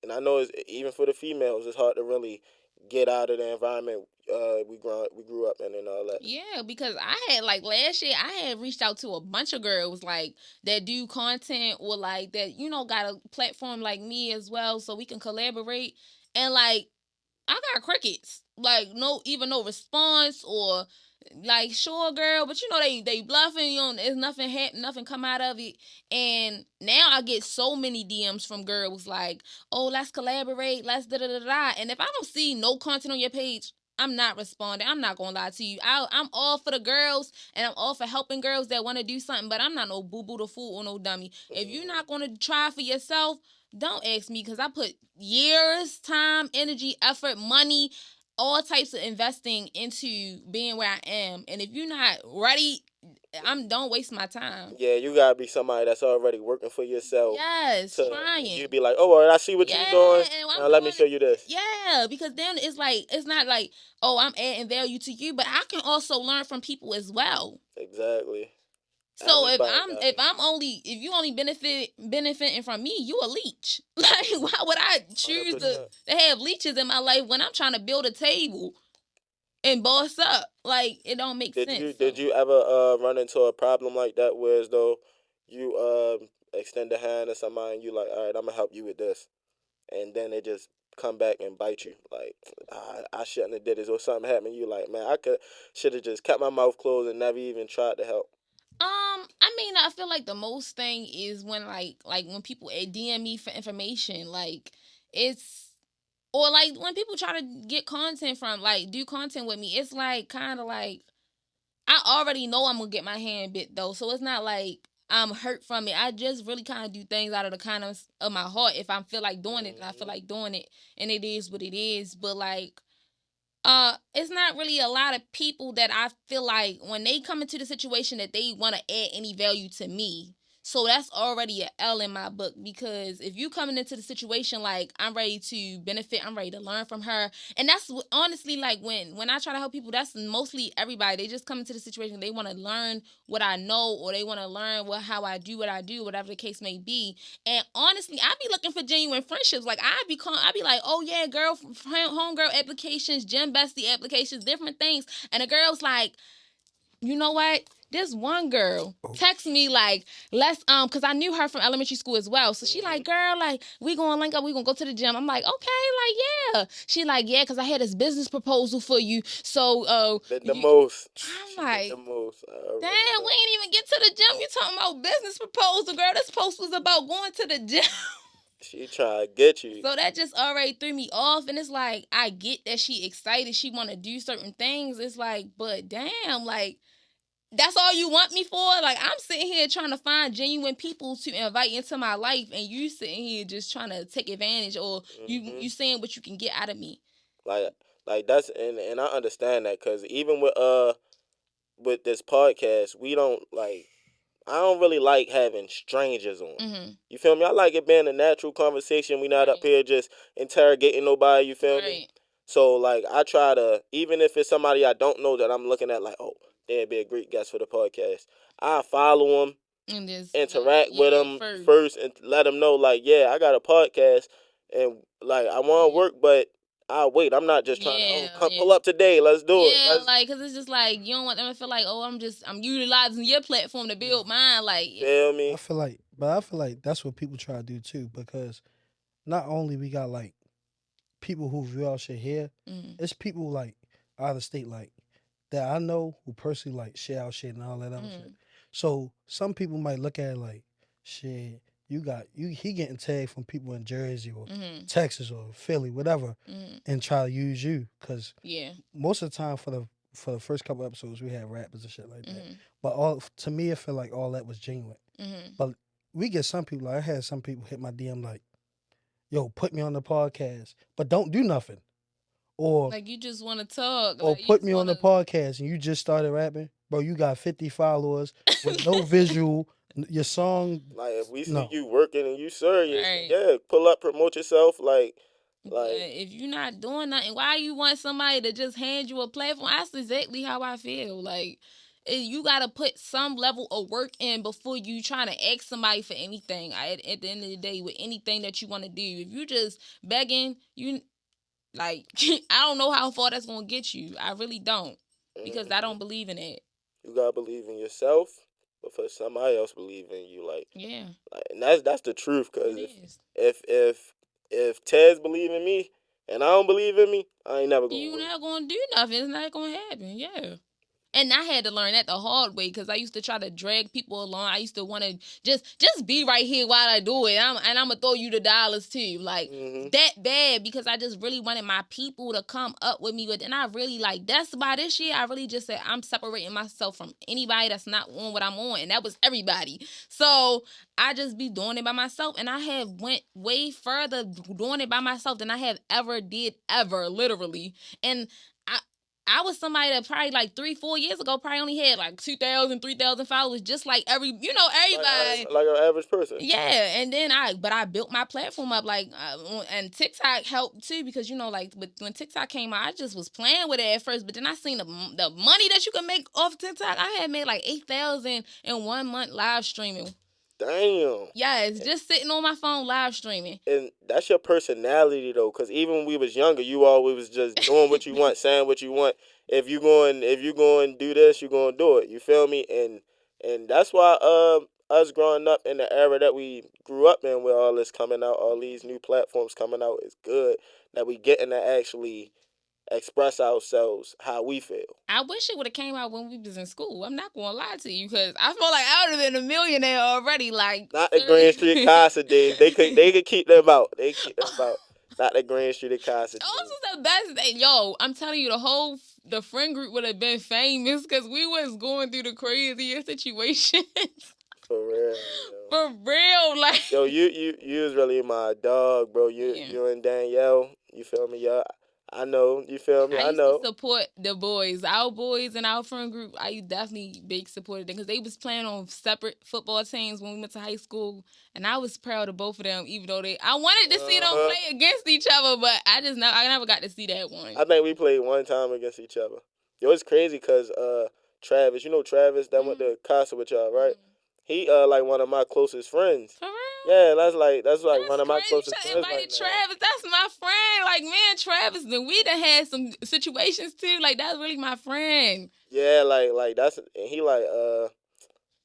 Speaker 2: and I know it's even for the females, it's hard to really get out of the environment we grew up in and all that.
Speaker 4: Yeah, because I had like last year I had reached out to a bunch of girls like that do content or like that, got a platform like me as well so we can collaborate. And like I got crickets. Like no response or like sure girl, but you know they bluffing. You know, there's nothing come out of it. And now I get so many DMs from girls like, oh, let's collaborate, let's da da da da. And if I don't see no content on your page, I'm not responding. I'm not gonna lie to you. I'm all for the girls and I'm all for helping girls that want to do something, but I'm not no boo boo the fool or no dummy. If you're not gonna try for yourself, don't ask me because I put years, time, energy, effort, money, all types of investing into being where I am. And if you're not ready, don't waste my time.
Speaker 2: Yeah, you gotta be somebody that's already working for yourself.
Speaker 4: Yes,
Speaker 2: To
Speaker 4: trying.
Speaker 2: you be like, oh, well, I see what you're doing.
Speaker 4: And
Speaker 2: Now let me show you this.
Speaker 4: Yeah, because then it's not like, oh, I'm adding value to you, but I can also learn from people as well.
Speaker 2: Exactly.
Speaker 4: So if you only benefiting from me, you a leech. Like why would I choose to have leeches in my life when I'm trying to build a table and boss up? Like it don't make sense.
Speaker 2: Did you ever run into a problem like that where as though you extend a hand to somebody and you like, all right, I'm gonna help you with this, and then they just come back and bite you like, I shouldn't have did this, or something happened, you like, man, I should have just kept my mouth closed and never even tried to help.
Speaker 4: I mean, I feel like the most thing is when like when people DM me for information, like it's or like when people try to get content from like do content with me, it's like kind of like I already know I'm gonna get my hand bit though, so it's not like I'm hurt from it. I just really kind of do things out of the kindness of my heart. If I feel like doing it, I feel like doing it, and it is what it is. But like it's not really a lot of people that I feel like when they come into the situation that they want to add any value to me. So that's already an L in my book, because if you coming into the situation like I'm ready to benefit, I'm ready to learn from her, and that's honestly like when I try to help people, that's mostly everybody. They just come into the situation, they want to learn what I know, or they want to learn how I do what I do, whatever the case may be. And honestly, I be looking for genuine friendships. Like I be like, oh yeah, girl, homegirl applications, gym bestie applications, different things, and the girl's like, you know what? This one girl text me like, let's cause I knew her from elementary school as well. So she like, girl, like we gonna link up, we gonna go to the gym. I'm like, okay, like yeah. She like, yeah, cause I had this business proposal for you. So
Speaker 2: The most.
Speaker 4: I'm like,
Speaker 2: the most.
Speaker 4: damn, we ain't even get to the gym. You talking about business proposal, girl? This post was about going to the gym.
Speaker 2: She trying to get you.
Speaker 4: So that just already threw me off. And it's like, I get that she excited, she want to do certain things. It's like, but damn, like, that's all you want me for? Like, I'm sitting here trying to find genuine people to invite into my life, and you sitting here just trying to take advantage, or you saying what you can get out of me.
Speaker 2: Like that's, and I understand that, because even with this podcast, we don't like, I don't really like having strangers on.
Speaker 4: Mm-hmm.
Speaker 2: You feel me? I like it being a natural conversation. We not up here just interrogating nobody. You feel me? So like, I try to, even if it's somebody I don't know that I'm looking at like, oh, they'd be a great guest for the podcast, I follow them and just interact with them first and let them know like, yeah, I got a podcast and like I want to work, but I'll wait. I'm not just trying to pull up today. Let's do it.
Speaker 4: Yeah, like, cause it's just like you don't want them to feel like, oh, I'm utilizing your platform to build mine. Like,
Speaker 2: feel me?
Speaker 3: I feel like that's what people try to do too, because not only we got like people who view our shit here, it's people like out of state like that I know who personally like share our shit and all that other shit. So some people might look at it like, shit, he getting tagged from people in Jersey or Texas or Philly, whatever, and try to use you, because most of the time for the first couple episodes we had rappers and shit like that. But to me, I feel like all that was genuine. But we get some people, like I had some people hit my DM like, yo, put me on the podcast, but don't do nothing. Or
Speaker 4: like you just want to talk.
Speaker 3: Or
Speaker 4: like,
Speaker 3: put me on the podcast and you just started rapping. Bro, you got 50 followers with no visual. Your song.
Speaker 2: Like, if we see you working and you serious, yeah, pull up, promote yourself. Like
Speaker 4: if you're not doing nothing, why you want somebody to just hand you a platform? That's exactly how I feel. Like, you got to put some level of work in before you trying to ask somebody for anything. At the end of the day, with anything that you want to do, if you just begging, like, I don't know how far that's going to get you. I really don't, because I don't believe in it.
Speaker 2: You got to believe in yourself before somebody else believe in you. Like,
Speaker 4: yeah.
Speaker 2: Like, and that's the truth, because if Tez believe in me, and I don't believe in me, I ain't never gonna
Speaker 4: You
Speaker 2: win.
Speaker 4: not gonna do nothing. It's not gonna happen. Yeah. And I had to learn that the hard way because I used to try to drag people along. I used to want to just be right here while I do it. And I'm gonna throw you the dollars too, like that bad because I just really wanted my people to come up with me. And I really like that's why this year I really just said I'm separating myself from anybody that's not on what I'm on, and that was everybody. So I just be doing it by myself, and I have went way further doing it by myself than I have ever, literally. And I was somebody that probably like 3-4 years ago probably only had like 2,000, 3,000 followers, just like everybody.
Speaker 2: Like an average person.
Speaker 4: Yeah, and then I built my platform up and TikTok helped too because like when TikTok came out, I just was playing with it at first, but then I seen the money that you can make off TikTok. I had made like 8,000 in 1 month live streaming.
Speaker 2: Damn.
Speaker 4: Yes, just sitting on my phone live streaming.
Speaker 2: And that's your personality though, because even when we was younger, you always was just doing what you want, saying what you want. If you going to do this, you going to do it. You feel me? And that's why us growing up in the era that we grew up in, with all this coming out, all these new platforms coming out, is good that we getting to actually express ourselves how we feel.
Speaker 4: I wish it would have came out when we was in school. I'm not gonna lie to you because I feel like I would have been a millionaire already. Like
Speaker 2: Not the Green Street Casa days. They could keep them out. They keep them out. Not the Green Street Casa days.
Speaker 4: Those was the best day. Yo, I'm telling you, the friend group would have been famous because we was going through the craziest situations.
Speaker 2: For real.
Speaker 4: For real, like
Speaker 2: yo, you was really my dog, bro. You and Danielle. You feel me? Yeah. I know, you feel me? I know.
Speaker 4: I used to support the boys, our boys and our friend group. I definitely big supported them because they was playing on separate football teams when we went to high school, and I was proud of both of them. Even though I wanted to see them play against each other, but I never got to see that one.
Speaker 2: I think we played one time against each other. Yo, it's crazy because Travis, Travis that went to Casa with y'all, right? He like one of my closest friends.
Speaker 4: For real?
Speaker 2: Yeah, that's one of my closest friends.
Speaker 4: Invited Travis. That's my friend. Like, man, Travis, and we done had some situations too. Like, that's really my friend.
Speaker 2: Yeah, like that's, and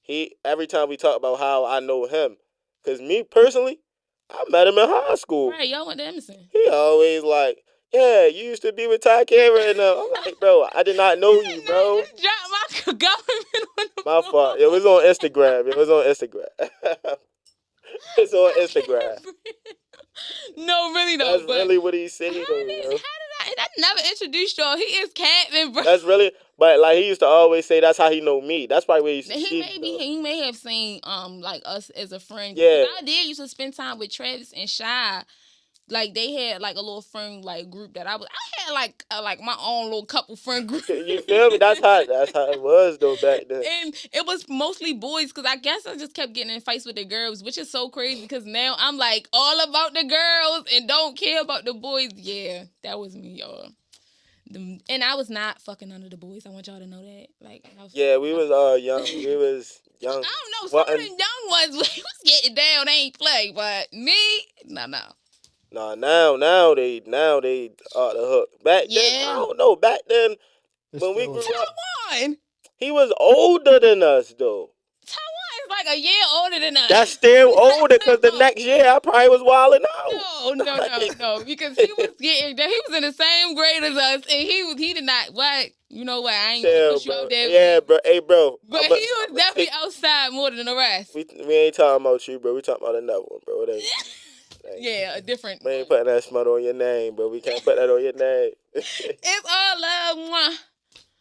Speaker 2: he every time we talk about how I know him, cause me personally, I met him in high school.
Speaker 4: Right, y'all went to Emerson.
Speaker 2: He always like, yeah, you used to be with Ty Cameron. And I'm like, bro, I did not know you, bro.
Speaker 4: Just dropped my government on the
Speaker 2: My fault. It was on Instagram. It's on Instagram.
Speaker 4: No, really though.
Speaker 2: That's really what he said though.
Speaker 4: How did I never introduced y'all? He is Catman, bro.
Speaker 2: That's really, but like he used to always say that's how he know me. That's probably what he used to see.
Speaker 4: He may have seen like us as a friend.
Speaker 2: Yeah.
Speaker 4: I did used to spend time with Travis and Shy. Like they had like a little friend like group that I had like my own little couple friend group.
Speaker 2: You feel me? That's how it was though back then.
Speaker 4: And it was mostly boys because I guess I just kept getting in fights with the girls, which is so crazy because now I'm like all about the girls and don't care about the boys. Yeah, that was me, y'all. And I was not fucking under the boys. I want y'all to know that. Like,
Speaker 2: we was young. We was young.
Speaker 4: I don't know. Some of them young ones we was getting down. They ain't play, but me, no.
Speaker 2: Nah, now they the hook. Back then, I don't know. Back then, when we grew up,
Speaker 4: Taiwan.
Speaker 2: He was older than us though.
Speaker 4: Taiwan is like a year older than us.
Speaker 2: That's still older because the next year I probably was wilding out.
Speaker 4: No, because he was in the same grade as us, and he did not. What? You know what? I ain't gonna push you out there.
Speaker 2: Yeah, bro. Hey, bro.
Speaker 4: But he was definitely outside more than the rest.
Speaker 2: We ain't talking about you, bro. We talking about another one, bro.
Speaker 4: Yeah, a different.
Speaker 2: We ain't putting that smut on your name, bro. We can't put that on your name.
Speaker 4: It's all love.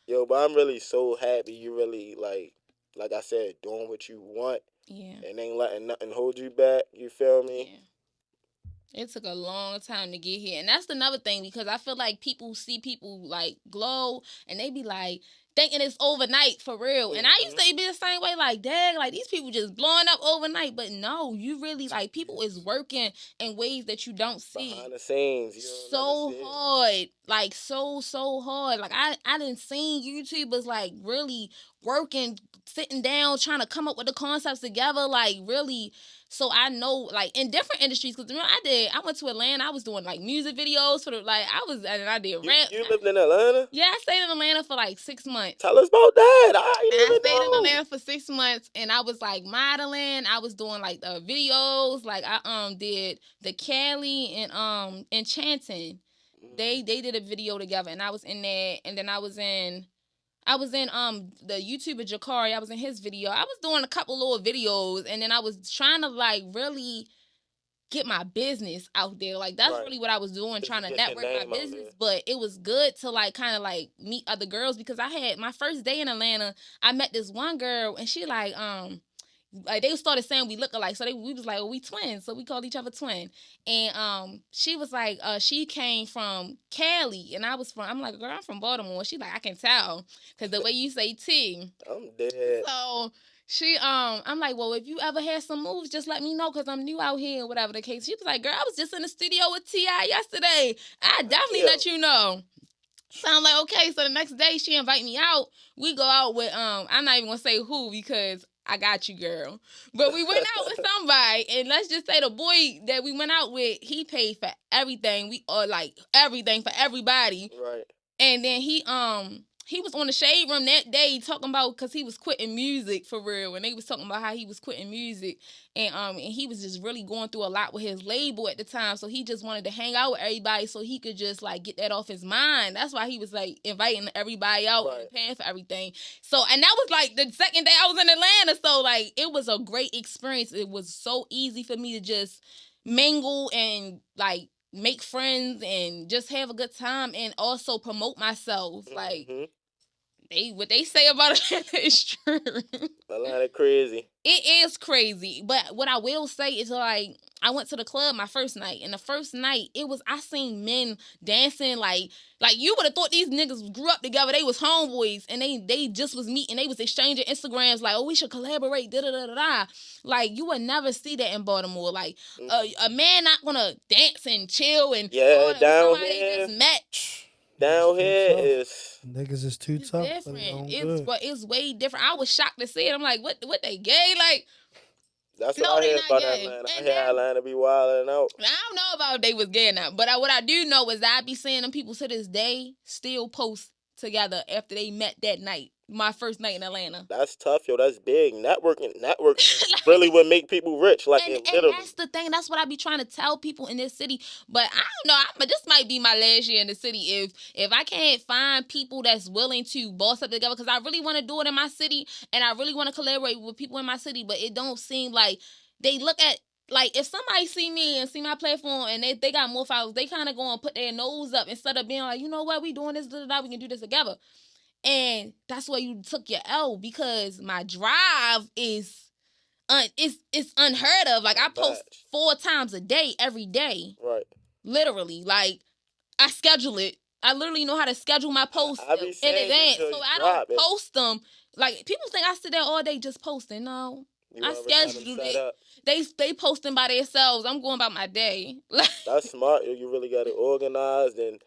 Speaker 2: Yo, but I'm really so happy you really, like I said, doing what you want.
Speaker 4: Yeah.
Speaker 2: And ain't letting nothing hold you back. You feel me?
Speaker 4: Yeah. It took a long time to get here. And that's another thing because I feel like people see people, like, glow, and they be like, thinking it's overnight for real. And I used to be the same way, like, dang, like these people just blowing up overnight. But no, you really, like, people is working in ways that you don't see.
Speaker 2: Behind the scenes.
Speaker 4: So hard. Like, so hard. Like, I didn't see YouTubers, like, really working, sitting down, trying to come up with the concepts together, like, really. So I know, like, in different industries, because I went to Atlanta, I was doing, like, music videos for I did rap.
Speaker 2: You lived in Atlanta?
Speaker 4: Yeah, I stayed in Atlanta for, like, 6 months.
Speaker 2: Tell us about that.
Speaker 4: I stayed in Atlanta for 6 months, and I was, like, modeling. I was doing, like, videos. Like, I did the Cali and Enchanting. They did a video together, and I was in there, and then I was in the YouTuber Jakari. I was in his video. I was doing a couple little videos, and then I was trying to like really get my business out there. Like that's really what I was doing, trying to network my business. But it was good to like kind of like meet other girls, because I had my first day in Atlanta. I met this one girl, and she like they started saying we look alike, so we was like, oh, we twins, so we called each other twin. And she was like, she came from Cali, and I'm like, girl, I'm from Baltimore. She like, I can tell, because the way you say T.
Speaker 2: I'm dead.
Speaker 4: So I'm like, well, if you ever had some moves, just let me know, because I'm new out here, or whatever the case. She was like, girl, I was just in the studio with T.I. yesterday. I definitely let you know. So I'm like, okay. So the next day she invite me out. We go out with I'm not even gonna say who, because I got you, girl. But we went out with somebody, and let's just say the boy that we went out with, he paid for everything. We are like everything for everybody.
Speaker 2: Right.
Speaker 4: And then he was on the Shade Room that day talking about, because he was quitting music for real, and they was talking about how he was quitting music, and he was just really going through a lot with his label at the time, so he just wanted to hang out with everybody so he could just like get that off his mind. That's why he was like inviting everybody out and paying for everything. So, and that was like the second day I was in Atlanta, so like it was a great experience. It was so easy for me to just mingle and like make friends and just have a good time, and also promote myself. Like what they say about Atlanta is true.
Speaker 2: Atlanta crazy.
Speaker 4: It is crazy. But what I will say is, like, I went to the club my first night, and the first night I seen men dancing like you would have thought these niggas grew up together. They was homeboys, and they just was meeting. They was exchanging Instagrams like, oh, we should collaborate, da da da da. Like, you would never see that in Baltimore. Like, a man not gonna dance and chill and
Speaker 2: down
Speaker 4: somebody
Speaker 2: here
Speaker 4: just met.
Speaker 2: Down here is
Speaker 3: niggas is too tough.
Speaker 4: Different. It's way different. I was shocked to see it. I'm like, what they gay? Like,
Speaker 2: that's what I hear about Atlanta. I hear Atlanta be wilding out.
Speaker 4: I don't know about if they was gay or not, but what I do know is that I be seeing them people to this day still post together after they met that night. My first night in Atlanta.
Speaker 2: That's tough, yo. That's big. Networking like, really would make people rich. Like,
Speaker 4: and
Speaker 2: literally.
Speaker 4: That's the thing. That's what I be trying to tell people in this city. But I don't know. But this might be my last year in the city. If I can't find people that's willing to boss up together, because I really want to do it in my city, and I really want to collaborate with people in my city, but it don't seem like they look at. Like, if somebody see me and see my platform and they got more followers, they kind of go and put their nose up instead of being like, you know what, we doing this, we can do this together. And that's why you took your L, because my drive is it's unheard of. Like, I post 4 times a day, every day.
Speaker 2: Right.
Speaker 4: Literally. Like, I schedule it. I literally know how to schedule my posts in advance. So I don't post them. Like, people think I sit there all day just posting. No. I scheduled it. They posting by themselves. I'm going about my day.
Speaker 2: That's smart. You really got it organized. And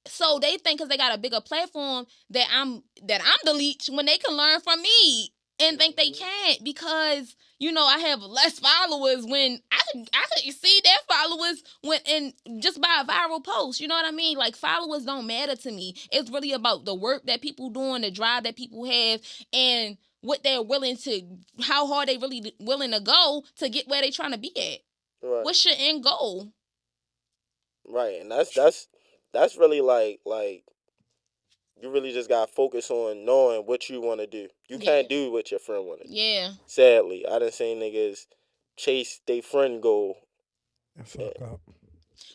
Speaker 4: so they think because they got a bigger platform that I'm the leech, when they can learn from me, and think they can't, because I have less followers when I could see their followers when just by a viral post. You know what I mean? Like, followers don't matter to me. It's really about the work that people doing, the drive that people have, and what they're how hard they really willing to go to get where they trying to be at. Right. What's your end goal?
Speaker 2: Right, and that's really like you really just gotta focus on knowing what you want to do. You can't do what your friend want to do.
Speaker 4: Yeah.
Speaker 2: Sadly, I done seen niggas chase their friend goal
Speaker 3: and fuck up.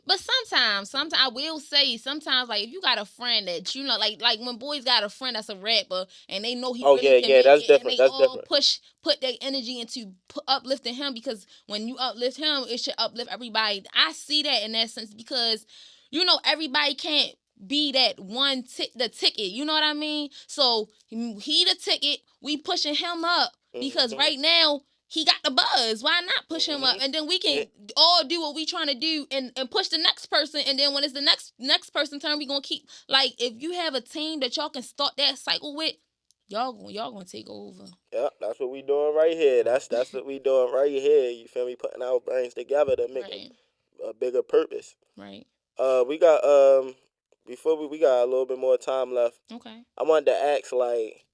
Speaker 4: But sometimes I will say, sometimes, like, if you got a friend that like when boys got a friend that's a rapper and they know he really can make
Speaker 2: that's
Speaker 4: it,
Speaker 2: different.
Speaker 4: And they all put their energy into uplifting him, because when you uplift him, it should uplift everybody. I see that in that sense, because everybody can't be that one the ticket. You know what I mean? So he the ticket. We pushing him up because right now he got the buzz. Why not push him up? And then we can all do what we trying to do and push the next person. And then when it's the next person's turn, we gonna keep, like, if you have a team that y'all can start that cycle with, y'all gonna take over.
Speaker 2: Yeah, that's what we doing right here. That's what we doing right here. You feel me? Putting our brains together to make a bigger purpose.
Speaker 4: Right.
Speaker 2: We got before we got a little bit more time left.
Speaker 4: Okay.
Speaker 2: I wanted to ask, like,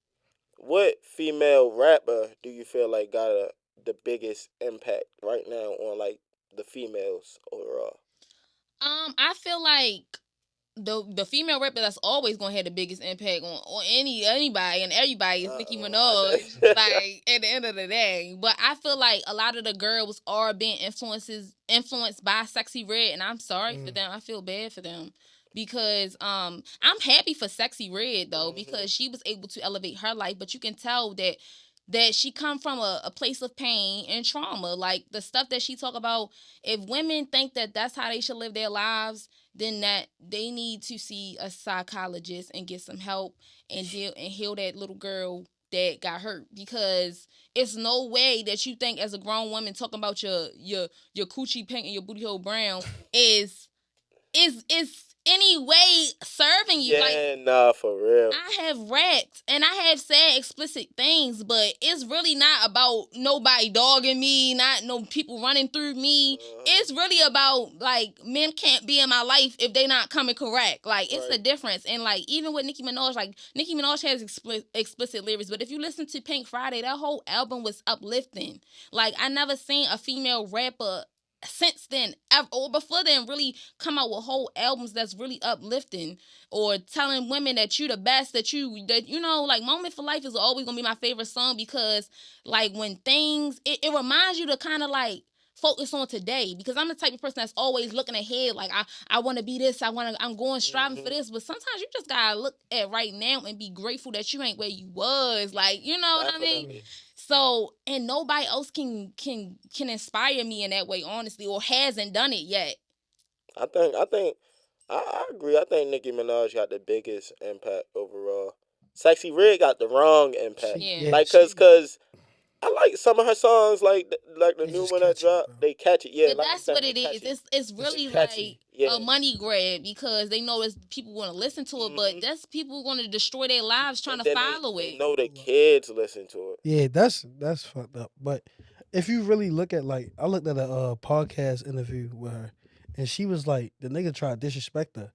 Speaker 2: what female rapper do you feel like got the biggest impact right now on, like, the females overall?
Speaker 4: I feel like the female rapper that's always gonna have the biggest impact on anybody and everybody is Nicki
Speaker 2: Uh-oh.
Speaker 4: Minaj. Like at the end of the day, but I feel like a lot of the girls are being influenced by Sexy Red, and I'm sorry for them. I feel bad for them because I'm happy for Sexy Red though because she was able to elevate her life, but you can tell that she come from a place of pain and trauma. Like the stuff that she talk about, if women think that that's how they should live their lives, then that they need to see a psychologist and get some help and deal and heal that little girl that got hurt, because it's no way that you think as a grown woman talking about your coochie pink and your booty hole brown is any way serving you. Like,
Speaker 2: Yeah, nah, for real.
Speaker 4: I have rapped and I have said explicit things, but it's really not about nobody dogging me, not no people running through me. It's really about, like, men can't be in my life if they not coming correct. Like, it's
Speaker 2: Right.
Speaker 4: a difference. And, like, even with Nicki Minaj, like, Nicki Minaj has explicit lyrics, but if you listen to Pink Friday, that whole album was uplifting. Like, I never seen a female rapper since then or before then really come out with whole albums that's really uplifting or telling women that you the best, that you know, like Moment for Life is always gonna be my favorite song because, like, when things it reminds you to kind of like focus on today, because I'm the type of person that's always looking ahead. Like, I want to be this, I'm going striving for this, but sometimes you just gotta look at right now and be grateful that you ain't where you was. Like, you know what I mean?
Speaker 2: Definitely.
Speaker 4: So, and nobody else can inspire me in that way, honestly, or hasn't done it yet.
Speaker 2: I agree. I think Nicki Minaj got the biggest impact overall. Sexy Red got the wrong impact.
Speaker 4: Yeah.
Speaker 2: Like, cause I like some of her songs, like the
Speaker 3: They
Speaker 2: new
Speaker 3: just
Speaker 2: one that
Speaker 3: catchy,
Speaker 2: dropped.
Speaker 3: bro.
Speaker 2: They catch it, yeah.
Speaker 4: But
Speaker 2: like
Speaker 4: that's
Speaker 2: you
Speaker 4: what
Speaker 2: said,
Speaker 4: it
Speaker 2: they
Speaker 4: is.
Speaker 2: catchy.
Speaker 4: It's really
Speaker 3: catchy.
Speaker 4: like
Speaker 2: Yeah.
Speaker 4: a money grab because they know there's people want to listen to it, but that's people going to destroy their lives trying
Speaker 2: And
Speaker 4: to
Speaker 2: then
Speaker 4: follow
Speaker 2: they
Speaker 4: it.
Speaker 2: know the kids listen to it.
Speaker 3: Yeah, that's fucked up. But if you really look at, like, I looked at a podcast interview with her, and she was like, the nigga tried to disrespect her,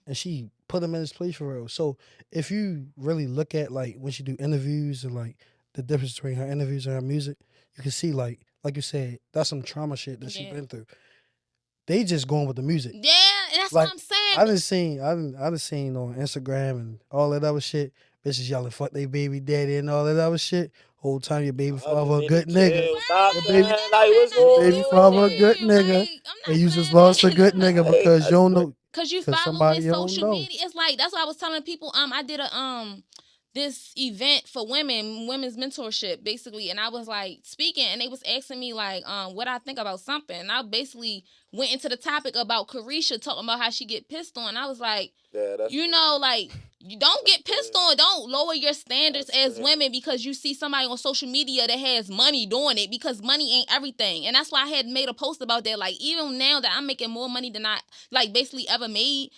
Speaker 3: and she put him in his place for real. So if you really look at, like, when she do interviews and, like, the difference between her interviews and her music, you can see, like you said, that's some trauma shit that she been through. They just going with the music.
Speaker 4: Yeah, that's
Speaker 3: Like,
Speaker 4: what I'm saying.
Speaker 3: I done seen on Instagram and all that other shit, bitches yelling fuck they baby daddy and all that other shit. Whole time your baby father a good nigga.
Speaker 2: Stop
Speaker 3: Your
Speaker 2: saying,
Speaker 3: baby,
Speaker 2: like, what's
Speaker 3: your
Speaker 2: going
Speaker 3: baby father a good
Speaker 2: on?
Speaker 3: nigga,
Speaker 4: Like, I'm not
Speaker 3: and you just
Speaker 4: saying
Speaker 3: lost a
Speaker 4: that.
Speaker 3: good nigga
Speaker 2: Like,
Speaker 3: because you don't know.
Speaker 4: Cause you
Speaker 3: 'Cause
Speaker 4: follow
Speaker 3: somebody
Speaker 4: in
Speaker 3: you don't
Speaker 4: social
Speaker 3: know.
Speaker 4: media. It's like, that's what I was telling people. I did a this event for women's mentorship, basically, and I was like speaking, and they was asking me like what I think about something, and I basically went into the topic about Carisha talking about how she get pissed on. I was like,
Speaker 2: Yeah, that's
Speaker 4: you know, like, you don't get pissed on. Don't lower your standards as women because you see somebody on social media that has money doing it, because money ain't everything. And that's why I had made a post about that. Like, even now that I'm making more money than I, like, basically ever made,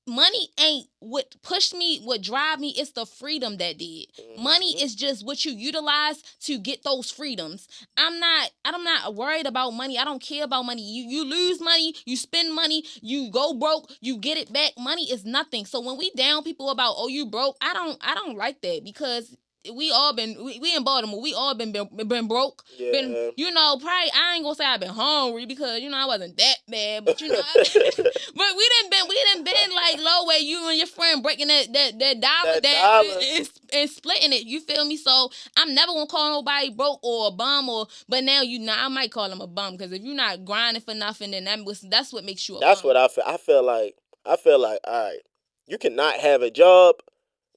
Speaker 4: money ain't what pushed me, what drive me. It's the freedom that did. Money is just what you utilize to get those freedoms. I'm not worried about money. I don't care about money. You lose money, you spend money, you go broke, you get it back. Money is nothing. So when we down people about, oh, you broke, I don't like that, because we all been we in Baltimore. We all been broke.
Speaker 2: Yeah.
Speaker 4: Been, you know, probably I ain't gonna say I've been hungry because, you know, I wasn't that bad, but, you know, but we done been like low where you and your friend breaking that dollar
Speaker 2: That
Speaker 4: down
Speaker 2: dollar.
Speaker 4: and splitting it. You feel me? So I'm never gonna call nobody broke or a bum, but now I might call them a bum, because if you're not grinding for nothing, then that's what makes you a
Speaker 2: That's
Speaker 4: bum.
Speaker 2: what I feel. I feel like, all right, you cannot have a job,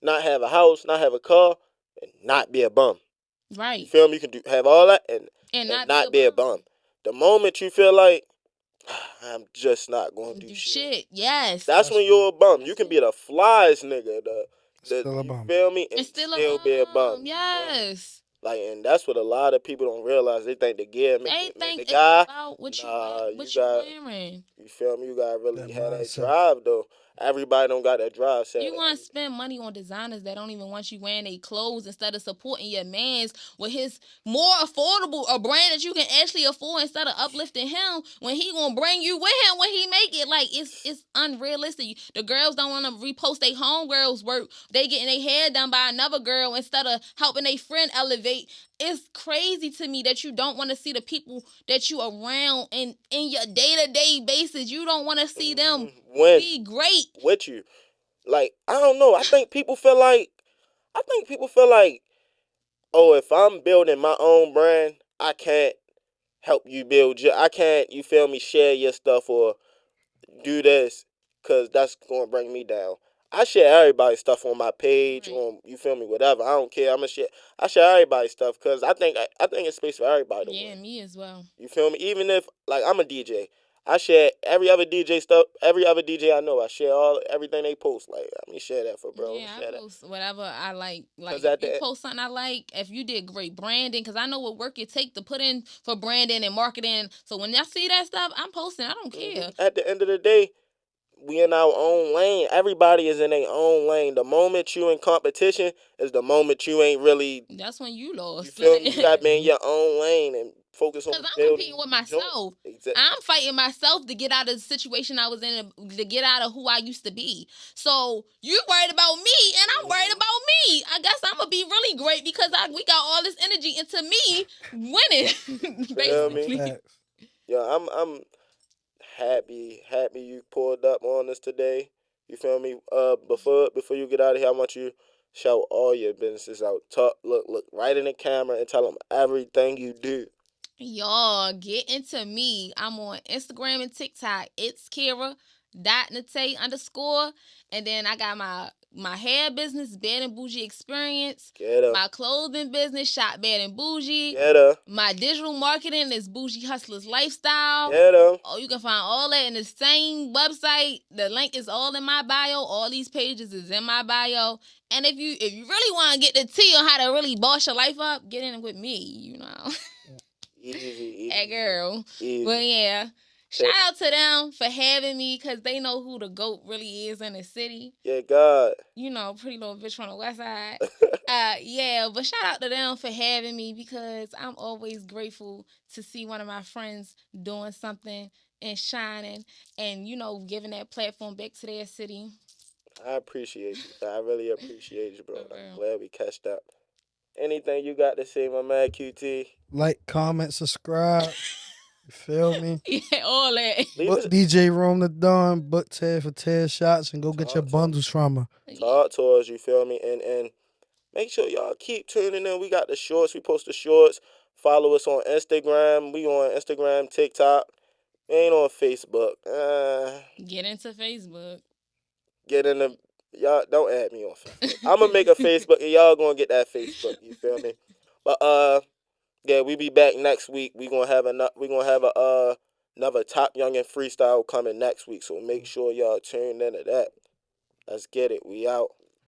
Speaker 2: not have a house, not have a car, and not be a bum. You
Speaker 4: Right.
Speaker 2: feel me? You can have all that and not be a bum. The moment you feel like, I'm just not going to do shit.
Speaker 4: Yes.
Speaker 2: That's when you're a bum. You can be the flies nigga,
Speaker 3: Still a
Speaker 2: you
Speaker 3: bum.
Speaker 2: feel me, and
Speaker 4: It's still
Speaker 2: be a bum.
Speaker 4: Yes.
Speaker 2: Like, and that's what a lot of people don't realize. They think the gear
Speaker 4: They
Speaker 2: make
Speaker 4: think
Speaker 2: the
Speaker 4: it's
Speaker 2: guy.
Speaker 4: about what
Speaker 2: Nah,
Speaker 4: you
Speaker 2: you got.
Speaker 4: wearing.
Speaker 2: You feel me? You gotta really
Speaker 3: That
Speaker 2: have that
Speaker 3: mindset.
Speaker 2: drive though. Everybody don't got that drive.
Speaker 4: You want to spend money on designers that don't even want you wearing their clothes, instead of supporting your man's with his more affordable, a brand that you can actually afford, instead of uplifting him when he gonna bring you with him when he make it. Like, it's unrealistic. The girls don't want to repost their homegirls' work. They getting their hair done by another girl instead of helping their friend elevate. it's crazy to me that you don't want to see the people that you around and in your day-to-day basis. You don't want to see them
Speaker 2: When
Speaker 4: be great.
Speaker 2: with you, like I don't know. I think people feel like, oh, if I'm building my own brand, I can't help you build your. I can't, you feel me, share your stuff or do this because that's gonna bring me down. I share everybody's stuff on my page,
Speaker 4: Right.
Speaker 2: on, you feel me, whatever. I don't care. I share everybody's stuff because I think it's space for everybody to
Speaker 4: Yeah,
Speaker 2: win.
Speaker 4: me as well.
Speaker 2: You feel me? Even if, like, I'm a DJ, I share every other DJ stuff. Every other DJ I know, I share everything they post. Like, let me share that for bro. Let me
Speaker 4: Yeah, I
Speaker 2: share that.
Speaker 4: post whatever I like. Like,
Speaker 2: Cause
Speaker 4: if
Speaker 2: at
Speaker 4: you
Speaker 2: the
Speaker 4: post something I like, if you did great branding, because I know what work it take to put in for branding and marketing. So when y'all see that stuff, I'm posting. I don't care.
Speaker 2: at the end of the day, we in our own lane. Everybody is in their own lane. The moment you in competition is the moment you ain't really.
Speaker 4: That's when you
Speaker 2: You
Speaker 4: lost.
Speaker 2: feel me? You gotta be in
Speaker 3: Mhm.
Speaker 2: your own lane and focus on
Speaker 4: Because I'm
Speaker 2: building
Speaker 4: competing with
Speaker 2: the joint.
Speaker 4: myself.
Speaker 2: Exactly.
Speaker 4: I'm fighting myself to get out of the situation I was in, to get out of who I used to be. So you worried about me, and I'm worried about me. I guess I'm gonna be really great because we got all this energy into me winning,
Speaker 2: Feel me?
Speaker 4: basically.
Speaker 3: Facts.
Speaker 2: Yeah, I'm happy you pulled up on us today. You feel me? Before you get out of here, I want you to shout all your businesses out. Talk, look right in the camera and tell them everything you do.
Speaker 4: Y'all get into me. I'm on Instagram and TikTok. It's Kira.Nate_. And then I got my hair business, Bad and Bougie Experience.
Speaker 2: Get her,
Speaker 4: My clothing business, Shop Bad and Bougie.
Speaker 2: get her,
Speaker 4: My digital marketing is Bougie Hustlers Lifestyle.
Speaker 2: get her.
Speaker 4: Oh, you can find all that in the same website. The link is all in my bio. All these pages is in my bio. And if you really want to get the tea on how to really boss your life up, get in with me, you know.
Speaker 2: Easy,
Speaker 4: That girl.
Speaker 2: easy.
Speaker 4: But yeah, shout
Speaker 2: Check.
Speaker 4: out to them for having me because they know who the GOAT really is in the city.
Speaker 2: Yeah, God.
Speaker 4: You know, pretty little bitch from the west side. Yeah, but shout out to them for having me because I'm always grateful to see one of my friends doing something and shining and, you know, giving that platform back to their city.
Speaker 2: I appreciate you. I really appreciate you, bro.
Speaker 4: For
Speaker 2: I'm
Speaker 4: real.
Speaker 2: glad we catched up. Anything you got to say, my man QT?
Speaker 3: Like, comment, subscribe. You feel me?
Speaker 4: Yeah, all that.
Speaker 2: Leave
Speaker 3: Book
Speaker 2: us.
Speaker 3: DJ Room the Dawn. Book Ted for Ted shots and go get your
Speaker 2: Talk to us.
Speaker 3: bundles from her.
Speaker 2: Talk to us, you feel me? And make sure y'all keep tuning in. We got the shorts. We post the shorts. Follow us on Instagram. We on Instagram, TikTok. We ain't on Facebook.
Speaker 4: Get into Facebook.
Speaker 2: Get in the. Y'all don't add me on Facebook. I'm gonna make a Facebook and y'all gonna get that Facebook. You feel me? But yeah, we be back next week. We gonna have another Top Youngin freestyle coming next week. So make sure y'all tune into that. Let's get it. We out.